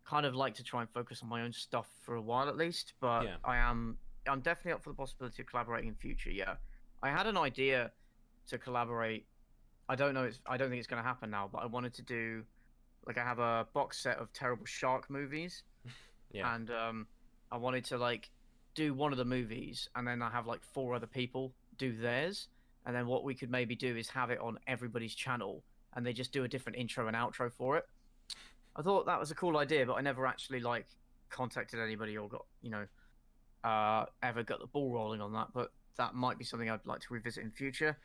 kind of like to try and focus on my own stuff for a while at least, but Yeah. I'm definitely up for the possibility of collaborating in future. Yeah. I had an idea to collaborate. I don't think it's going to happen now, but I wanted to do like I have a box set of terrible shark movies Yeah. and I wanted to like do one of the movies and then I have like four other people do theirs and then what we could maybe do is have it on everybody's channel and they just do a different intro and outro for it. I thought that was a cool idea, but I never actually like contacted anybody or got ever got the ball rolling on that. But that might be something I'd like to revisit in future.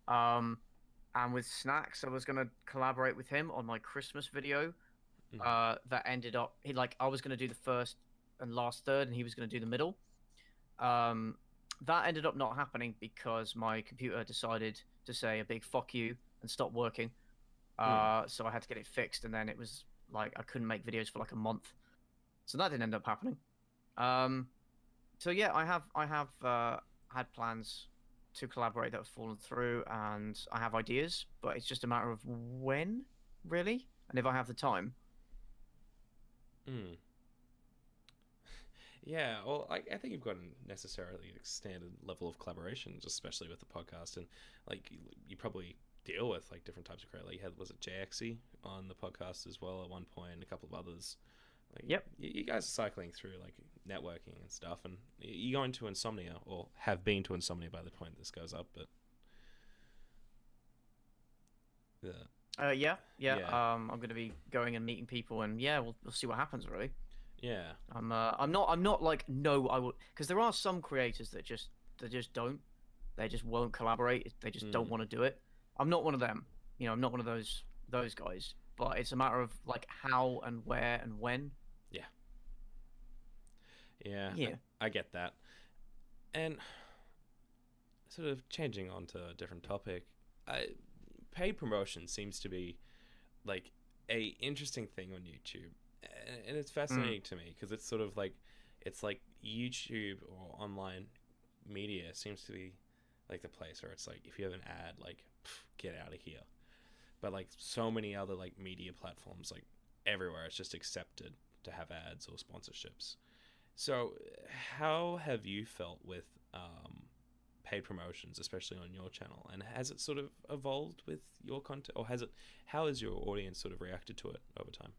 And with Snacks, I was gonna collaborate with him on my Christmas video. Mhm. That ended up I was gonna do the first and last third, and he was gonna do the middle. Um, that ended up not happening because my computer decided to say a big fuck you and stop working. So I had to get it fixed, and then it was like I couldn't make videos for like a month, so that didn't end up happening. Um, so yeah, I have had plans to collaborate that have fallen through, and I have ideas, but it's just a matter of when, really, and if I have the time. Mm. Yeah, well, I think you've got a necessarily standard level of collaboration, just especially with the podcast, and like you probably deal with like different types of creators. Like you had was it JXE on the podcast as well at one point, and a couple of others. Like Yep. you guys are cycling through like networking and stuff, and you go into Insomnia or have been to Insomnia by the point this goes up, but yeah, Yeah. yeah, I'm going to be going and meeting people, and yeah, we'll see what happens. Really, yeah, I'm not like no, I will, because there are some creators that just don't, they just won't collaborate. They just don't mm, want to do it. I'm not one of them. I'm not one of those guys. But it's a matter of like how and where and when. yeah, yeah. Yeah. I get that, and sort of changing on to a different topic. Paid promotion seems to be like a interesting thing on YouTube, and it's Mm. fascinating to me because it's sort of like it's like YouTube or online media seems to be like the place where it's like if you have an ad, like get out of here. But like so many other like media platforms, like everywhere, it's just accepted to have ads or sponsorships. So, how have you felt with paid promotions, especially on your channel? And has it sort of evolved with your content, or has it? How has your audience sort of reacted to it over time?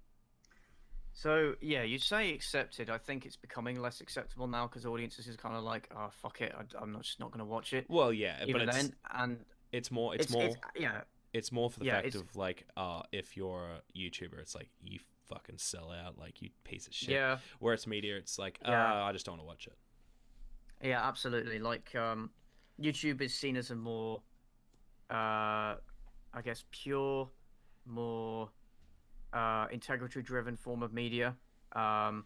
So yeah, you say accepted. I think it's becoming less acceptable now because audiences is kind of like, oh fuck it, I'm not just not going to watch it. Well, yeah, but Even then, and it's more yeah, it's more for the yeah, fact it's of like, if you're a YouTuber, it's like you fucking sell out, like you piece of shit. yeah, Where it's media, it's like, yeah, I just don't want to watch it. yeah, absolutely. Like, YouTube is seen as a more, I guess, pure, more integrity-driven form of media. Um,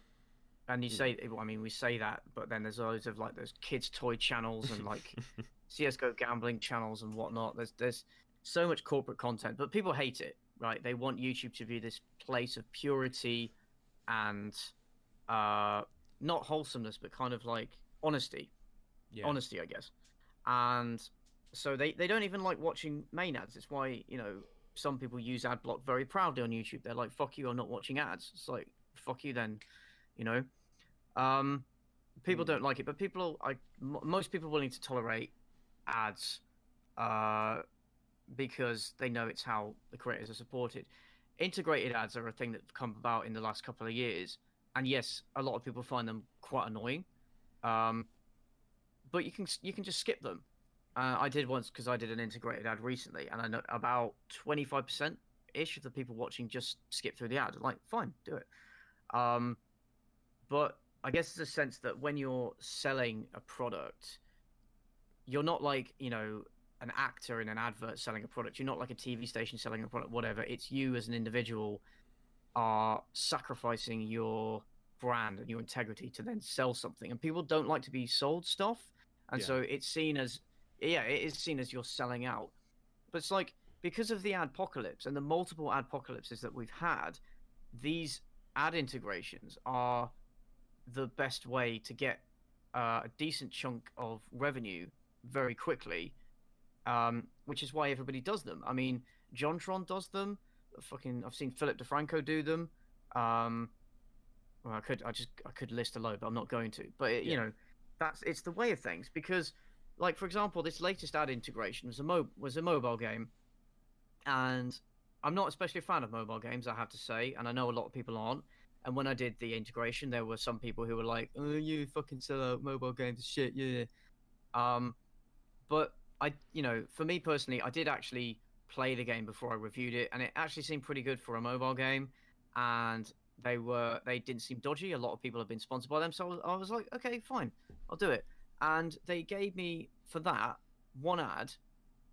and you say, I mean, we say that, but then there's loads of like those kids' toy channels and like CS:GO gambling channels and whatnot. There's so much corporate content, but people hate it, right? They want YouTube to be this place of purity and uh, not wholesomeness, but kind of like honesty, Yeah, honesty, I guess. And so they don't even like watching main ads. It's why, some people use ad block very proudly on YouTube. They're like, "Fuck you, I'm not watching ads." It's like, "Fuck you, then," you know. Um, People mm. don't like it, but most people are willing to tolerate ads, uh, because they know it's how the creators are supported. Integrated ads are a thing that have come about in the last couple of years, and yes, a lot of people find them quite annoying. Um, but you can just skip them. I did once because I did an integrated ad recently, and I know about 25% ish of the people watching just skip through the ad. Like, fine, do it. Um, but I guess there's a sense that when you're selling a product, you're not like, an actor in an advert selling a product. You're not like a TV station selling a product, whatever. It's you as an individual are sacrificing your brand and your integrity to then sell something. And people don't like to be sold stuff. And Yeah, so it's seen as, yeah, it is seen as you're selling out. But it's like, because of the adpocalypse and the multiple adpocalypses that we've had, these ad integrations are the best way to get a decent chunk of revenue very quickly, which is why everybody does them. I mean, JonTron does them. I've seen Philip DeFranco do them. Um, well, I could list a load, but I'm not going to. But yeah, it's the way of things because, like for example, this latest ad integration was a mobile game, and I'm not especially a fan of mobile games, I have to say, and I know a lot of people aren't. And when I did the integration, there were some people who were like, "Oh, you fucking sell out mobile games, shit, yeah." Um, but for me personally, I did actually play the game before I reviewed it, and it actually seemed pretty good for a mobile game. And they didn't seem dodgy. A lot of people have been sponsored by them, so I was like, okay, fine, I'll do it. And they gave me for that one ad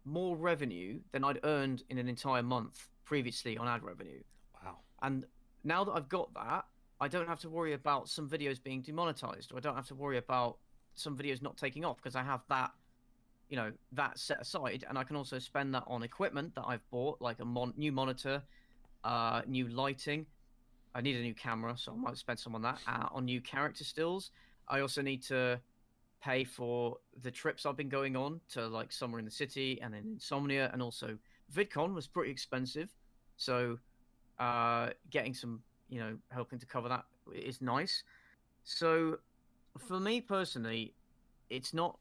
more revenue than I'd earned in an entire month previously on ad revenue. wow, And now that I've got that, I don't have to worry about some videos being demonetized, or I don't have to worry about some videos not taking off because I have that, that set aside, and I can also spend that on equipment that I've bought, like a new monitor, new lighting. I need a new camera, so I might spend some on that. On new character stills, I also need to pay for the trips I've been going on to like Summer in the City and then Insomnia, and also VidCon was pretty expensive, so getting some, helping to cover that is nice. So for me personally, it's not.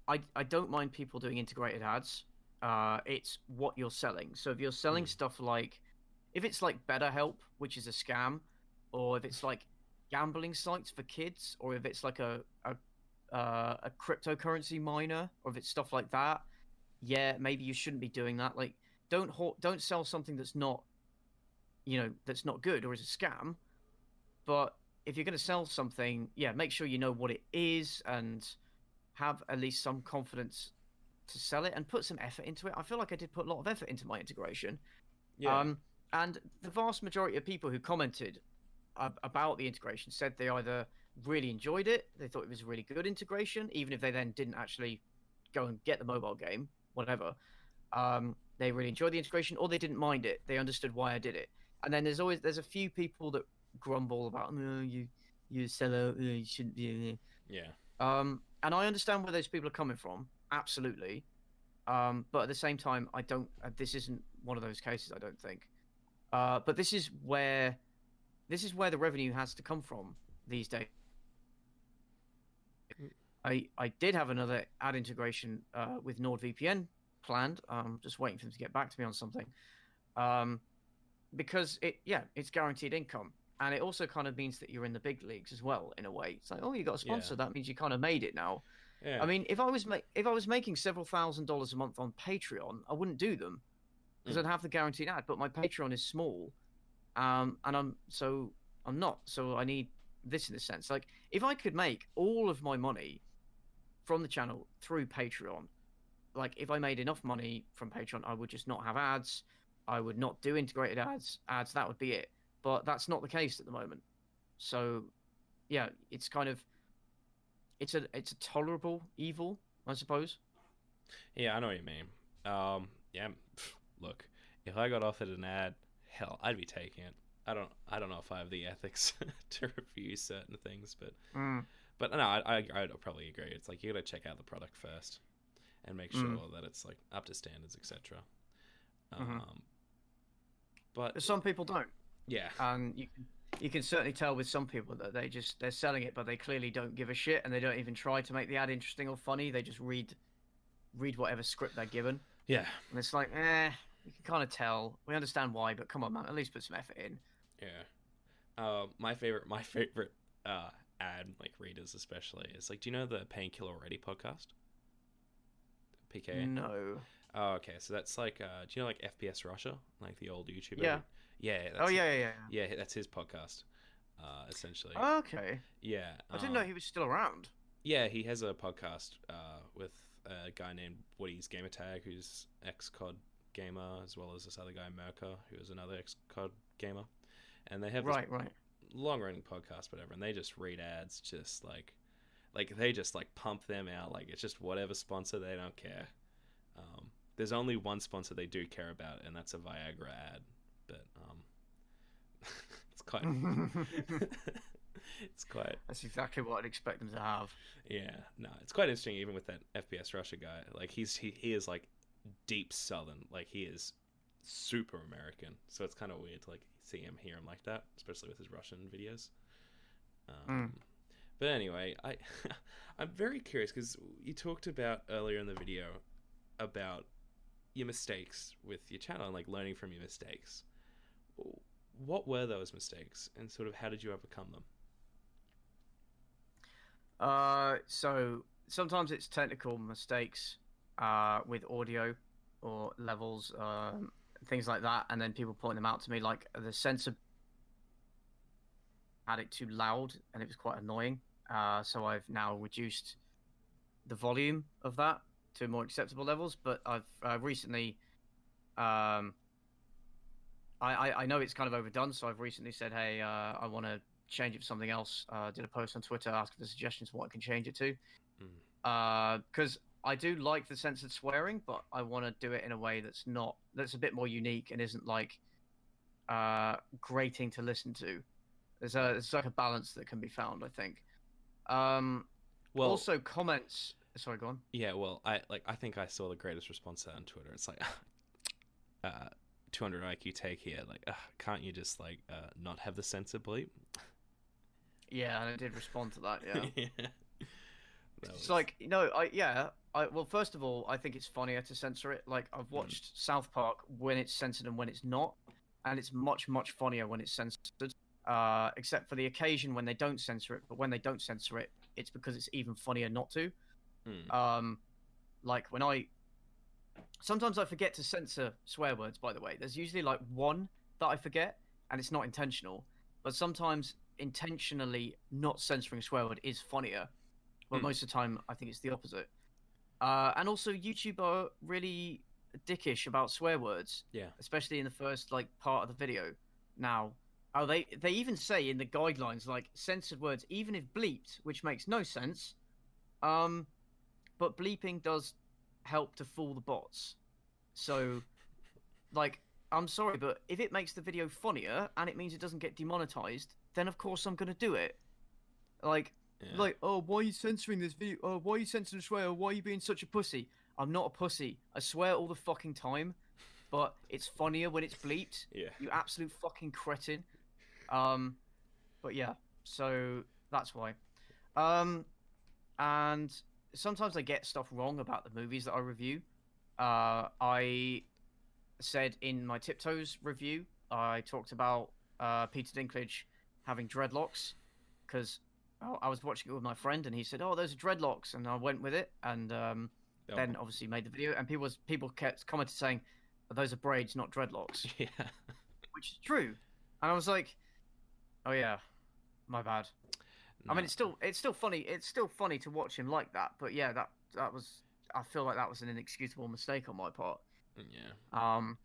I don't mind people doing integrated ads. It's what you're selling. So if you're selling mm. stuff like, if it's like BetterHelp, which is a scam, or if it's like gambling sites for kids, or if it's like a cryptocurrency miner, or if it's stuff like that, yeah, maybe you shouldn't be doing that. Like, don't sell something that's not, that's not good or is a scam. But if you're going to sell something, yeah, make sure you know what it is and have at least some confidence to sell it and put some effort into it. I feel like I did put a lot of effort into my integration. Yeah, Um, and the vast majority of people who commented about the integration said they either really enjoyed it, they thought it was a really good integration, even if they then didn't actually go and get the mobile game, whatever. They really enjoyed the integration, or they didn't mind it. They understood why I did it. And then there's a few people that grumble about, no, you sell out, you shouldn't be. yeah, And I understand where those people are coming from, absolutely. But at the same time, I don't. This isn't one of those cases, I don't think. But this is where the revenue has to come from these days. mm, I did have another ad integration with NordVPN planned. Just waiting for them to get back to me on something. Because it's guaranteed income, and it also kind of means that you're in the big leagues as well in a way. It's like, oh, you got a yeah. sponsor, that means you kind of made it now. Yeah. I mean, if I was making several $1,000s a month on Patreon, I wouldn't do them because Mm. I'd have the guaranteed ad. But my Patreon is small, and I'm not. So I need this in a sense. Like, if I could make all of my money from the channel through Patreon, like if I made enough money from Patreon, I would just not have ads. I would not do integrated ads. That would be it. But that's not the case at the moment. So yeah, it's kind of it's a tolerable evil, I suppose. Yeah, I know what you mean. Yeah. Look, if I got offered an ad, hell, I'd be taking it. I don't know if I have the ethics to review certain things, Mm, but no, I'd probably agree. It's like you gotta check out the product first and make sure mm, that it's like up to standards, etc. mm-hmm. Um, but Some people don't, yeah, and you can certainly tell with some people that they're selling it, but they clearly don't give a shit, and they don't even try to make the ad interesting or funny. They just read whatever script they're given, yeah, and it's like, you can kind of tell. We understand why, but come on, man, at least put some effort in. yeah. My favorite ad, like readers especially, is like, do you know the Painkiller Already podcast? PK. No. Oh, okay. So that's like, do you know like FPS Russia, like the old YouTuber? Yeah. Yeah, Oh that's yeah. that's his podcast, essentially. Okay. Yeah. I didn't know he was still around. Yeah, he has a podcast with a guy named Woody's Gamertag, who's ex-COD gamer, as well as this other guy Merker, who is another ex-COD gamer, and they have this Right. long-running podcast, whatever, and they just read ads, just like they just like pump them out, like it's just whatever sponsor, they don't care. There's only one sponsor they do care about, and that's a Viagra ad, but it's quite it's quite That's exactly what I'd expect them to have. yeah, no, it's quite interesting even with that FPS Russia guy. Like he is like deep southern, like he is super American, so it's kind of weird to like see him, hear him like that, especially with his Russian videos. Mm. But anyway, I'm very curious because you talked about earlier in the video about your mistakes with your channel and like learning from your mistakes. What were those mistakes, and sort of how did you overcome them? So sometimes it's technical mistakes, with audio or levels, things like that, and then people point them out to me, like the sensor had it too loud and it was quite annoying. So I've now reduced the volume of that to more acceptable levels. But I've recently, I know it's kind of overdone, so I've recently said, hey, I want to change it for something else. Did a post on Twitter asking for suggestions for what I can change it to. Because I do like the censored swearing, but I want to do it in a way that's a bit more unique and isn't like grating to listen to. There's like a balance that can be found, I think. Well, Also comments. Sorry, go on. yeah, well, I think I saw the greatest response to that on Twitter. It's like, 200 IQ take here. Like, can't you just like not have the censor bleep? Yeah, and I did respond to that. Yeah. Yeah. It's like, well, first of all, I think it's funnier to censor it. Like, I've watched South Park when it's censored and when it's not, and it's much, much funnier when it's censored. Except for the occasion when they don't censor it, but when they don't censor it, it's because it's even funnier not to. Like sometimes I forget to censor swear words, by the way. There's usually like one that I forget, and it's not intentional. But sometimes intentionally not censoring a swear word is funnier. But most of the time, I think it's the opposite. And also, YouTube are really dickish about swear words. Yeah. Especially in the first like part of the video. Now, they even say in the guidelines like censored words, even if bleeped, which makes no sense. But bleeping does help to fool the bots. So, like, I'm sorry, but if it makes the video funnier and it means it doesn't get demonetized, then of course I'm gonna do it. Like, oh, why are you censoring this video? Oh, why are you censoring swear? Why are you being such a pussy? I'm not a pussy. I swear all the fucking time, but it's funnier when it's bleeped. Yeah. You absolute fucking cretin. But yeah, so that's why. And sometimes I get stuff wrong about the movies that I review. I said in my Tiptoes review, I talked about Peter Dinklage having dreadlocks, because I was watching it with my friend, and he said, "Oh, those are dreadlocks," and I went with it, and Oh, then obviously made the video, and people kept commenting saying, "Those are braids, not dreadlocks," yeah. which is true, and I was like, "Oh yeah, my bad." I mean, No. it's still funny. It's still funny to watch him like that, but yeah, that was. I feel like that was an inexcusable mistake on my part. Yeah. Um,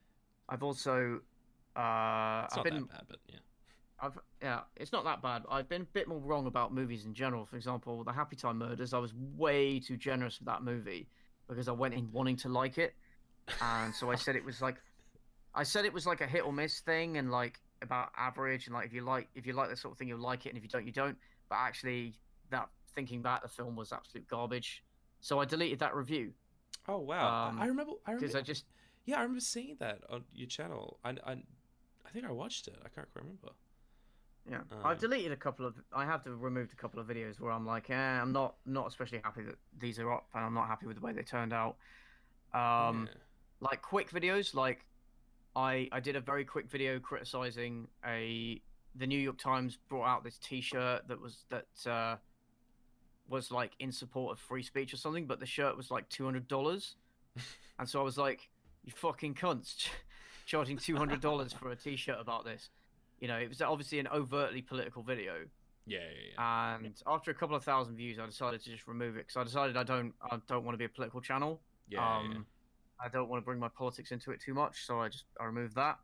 I've also, It's I've not been that bad, but yeah. yeah, it's not that bad. I've been a bit more wrong about movies in general. For example, the Happy Time Murders, I was way too generous with that movie because I went in wanting to like it, and so I said it was like a hit or miss thing, and like about average, and like if you like that sort of thing, you'll like it, and if you don't, you don't. But actually, that thinking back, the film was absolute garbage. So I deleted that review. Oh wow. I Um, remember. I because remember. I just Yeah, I remember seeing that on your channel. I think I watched it. I can't remember. yeah, Um. I have to removed a couple of videos where I'm like, I'm not especially happy that these are up, and I'm not happy with the way they turned out. Um, Yeah. like quick videos, like I did a very quick video criticizing the New York Times brought out this T-shirt was like in support of free speech or something, but the shirt was like $200, and so I was like, you fucking cunts, charging $200 for a T-shirt about this. You know, it was obviously an overtly political video. Yeah. Yeah. And after a couple of thousand views, I decided to just remove it because I decided I don't want to be a political channel. Yeah. Yeah. Um, I don't want to bring my politics into it too much, so I removed that.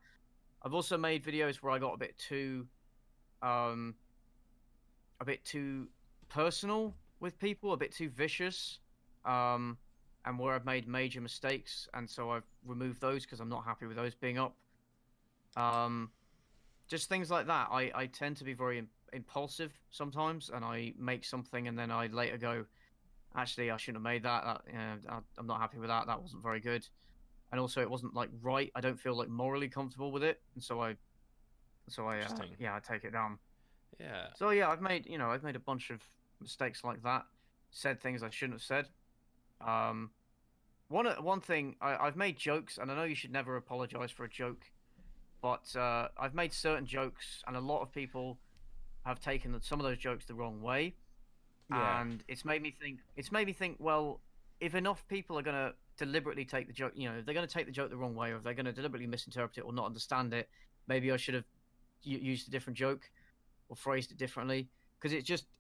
I've also made videos where I got um a bit too personal with people, a bit too vicious, um, and where I've made major mistakes, and so I've removed those because I'm not happy with those being up. Um, just things like that. I tend to be very impulsive sometimes, and I make something, and then I later go, actually, I shouldn't have made that. I'm not happy with that. That wasn't very good, and also it wasn't like right. I don't feel like morally comfortable with it, and Interesting. yeah, I take it down. Yeah. So yeah, I've made a bunch of mistakes like that, said things I shouldn't have said. Um, one thing I've made jokes, and I know you should never apologize for a joke, but I've made certain jokes, and a lot of people have taken some of those jokes the wrong way, Yeah. and it's made me think. It's made me think. Well, if enough people are gonna deliberately take the joke, if they're gonna take the joke the wrong way, or if they're gonna deliberately misinterpret it or not understand it, maybe I should have used a different joke or phrased it differently because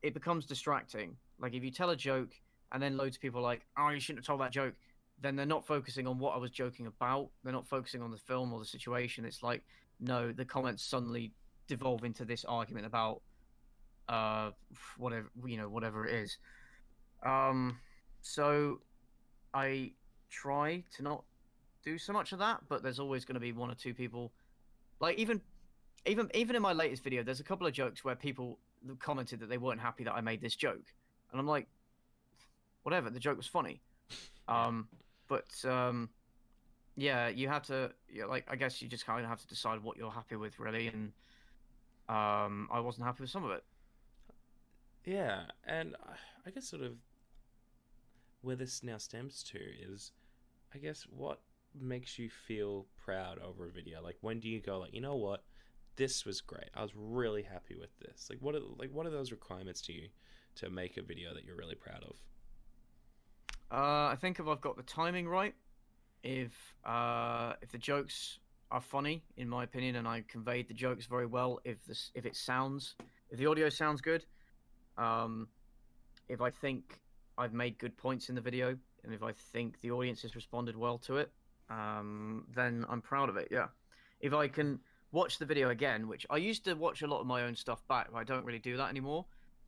it becomes distracting. Like if you tell a joke and then loads of people are like, "Oh, you shouldn't have told that joke," then they're not focusing on what I was joking about. They're not focusing on the film or the situation. It's like, no, the comments suddenly devolve into this argument about uh whatever whatever it is. Um, so I try to not do so much of that, but there's always going to be one or two people like even in my latest video, there's a couple of jokes where people commented that they weren't happy that I made this joke, and I'm like, whatever, the joke was funny. Yeah. Um, but yeah, you have to, like, I guess you just kind of have to decide what you're happy with, really, and I wasn't happy with some of it. Yeah. And I guess sort of where this now stems to is, I guess, what makes you feel proud over a video? Like, when do you go like, you know what, this was great. I was really happy with this. What are those requirements to you to make a video that you're really proud of? I think if I've got the timing right, if the jokes are funny, in my opinion, and I conveyed the jokes very well, if the audio sounds good, um, if I think I've made good points in the video, and if I think the audience has responded well to it, then I'm proud of it. Yeah. If I can watch the video again, which I used to watch a lot of my own stuff back, but I don't really do that anymore.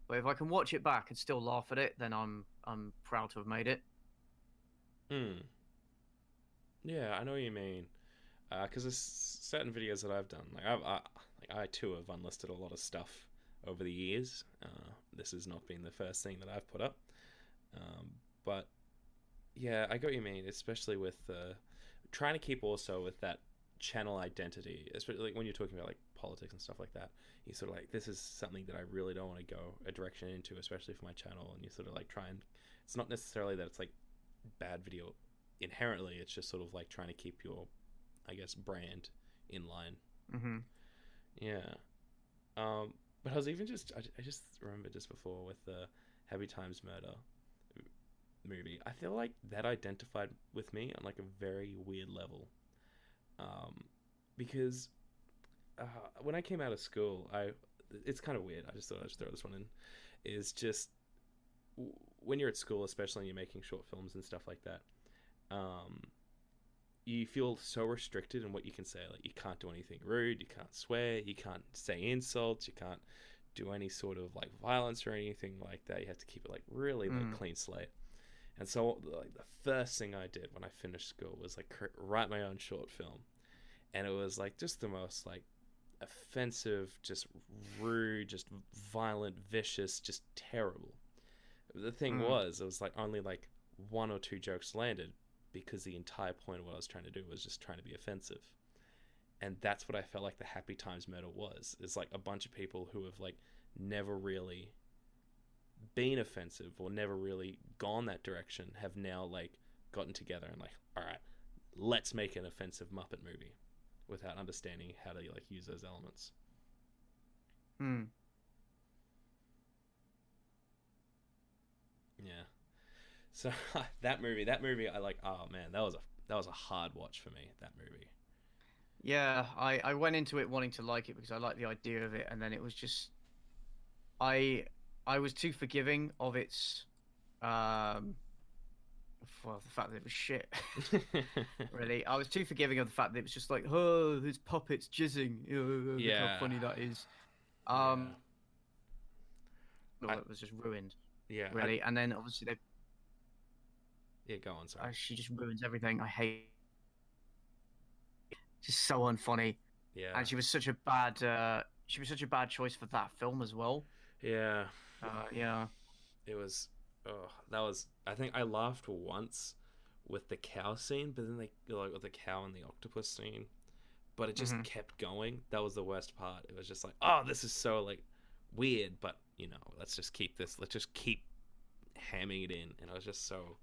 But if I can watch it back and still laugh at it, then I'm proud to have made it. Hmm. Yeah, I know what you mean. Because there's certain videos that I've done. I too have unlisted a lot of stuff over the years. This has not been the first thing that I've put up. But yeah, I get what you mean, especially with trying to keep also with that channel identity, especially like when you're talking about like politics and stuff like that. You sort of like, this is something that I really don't want to go a direction into, especially for my channel. And you sort of like try and, it's not necessarily that it's like bad video inherently. It's just sort of like trying to keep your, I guess, brand in line. Hmm. Yeah. Um, But I was even I just remember just before with the Happy Times Murder movie. I feel like that identified with me on like a very weird level, because when I came out of school, it's kind of weird. I just thought I'd just throw this one in. Is just when you're at school, especially when you're making short films and stuff like that, you feel so restricted in what you can say. Like you can't do anything rude, you can't swear, you can't say insults, you can't do any sort of like violence or anything like that. You have to keep it like really like clean slate. And so like the first thing I did when I finished school was like write my own short film, and it was like just the most like offensive, just rude, just violent, vicious, just terrible. The thing was, it was like only like one or two jokes landed because the entire point of what I was trying to do was just trying to be offensive. And that's what I felt like the Happy Times Murder was. It's like a bunch of people who have like never really been offensive or never really gone that direction have now like gotten together and like, all right, let's make an offensive Muppet movie without understanding how to like use those elements. Yeah. So that movie, I like. Oh man, that was a hard watch for me. That movie. Yeah, I went into it wanting to like it because I liked the idea of it, and then it was just I was too forgiving of its well, the fact that it was shit. Really, I was too forgiving of the fact that it was just like, oh, there's puppets jizzing. Look how funny that is. It was just ruined. Yeah, really, and then obviously they. Yeah, go on. Sorry. She just ruins everything. I hate. She's so unfunny. Yeah. And she was such a bad. She was such a bad choice for that film as well. Yeah. Yeah. It was. Oh, that was. I think I laughed once with the cow scene, but then they like with the cow and the octopus scene, but it just kept going. That was the worst part. It was just like, oh, this is so like weird, but you know, let's just keep this. Let's just keep hamming it in, and I was just so.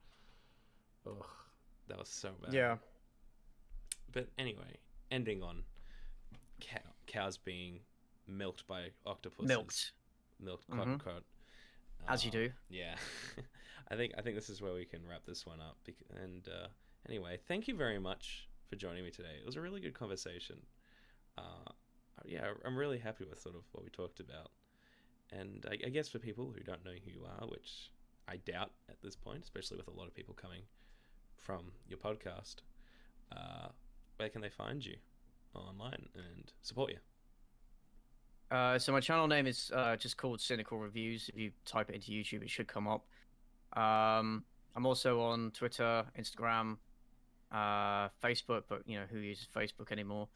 Oh, that was so bad. Yeah. But anyway, ending on cows being milked by octopuses. Milked, quote. As you do. Yeah. I think this is where we can wrap this one up. And anyway, thank you very much for joining me today. It was a really good conversation. Yeah, I'm really happy with sort of what we talked about. And I guess for people who don't know who you are, which I doubt at this point, especially with a lot of people coming from your podcast, where can they find you online and support you? So my channel name is just called Cynical Reviews. If you type it into YouTube, it should come up. I'm also on Twitter, Instagram, Facebook, but you know, who uses Facebook anymore?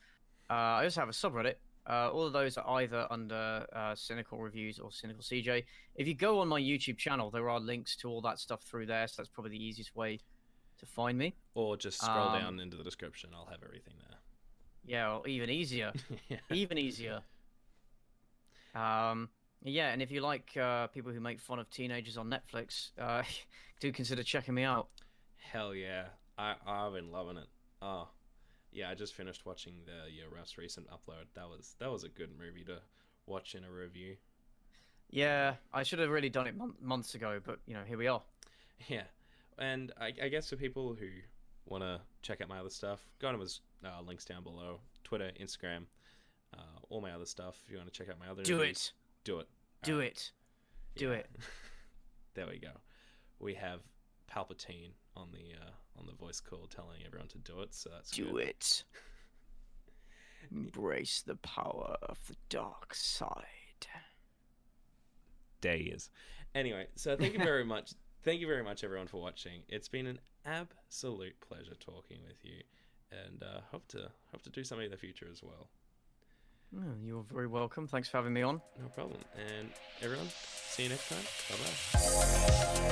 I also have a subreddit. All of those are either under Cynical Reviews or Cynical CJ. If you go on my YouTube channel, there are links to all that stuff through there, so that's probably the easiest way to find me. Or just scroll down into the description. I'll have everything there. Yeah, or even easier. Yeah. Even easier. Yeah, and if you like people who make fun of teenagers on Netflix, do consider checking me out. Hell yeah. I've been loving it. Oh, yeah, I just finished watching Russ recent upload. That was a good movie to watch in a review. Yeah, I should have really done it months ago, but you know, here we are. Yeah, and I guess for people who want to check out my other stuff, go on his links down below. Twitter, Instagram, all my other stuff. If you want to check out my other reviews, do it. Do it. Do it. There we go. We have Palpatine on the voice call telling everyone to do it, so that's do good. it. Embrace the power of the dark side. There he is. Anyway, so thank you very much. Thank you very much, everyone, for watching. It's been an absolute pleasure talking with you, and hope to do something in the future as well. Oh, you're very welcome. Thanks for having me on. No problem. And everyone, see you next time. Bye-bye.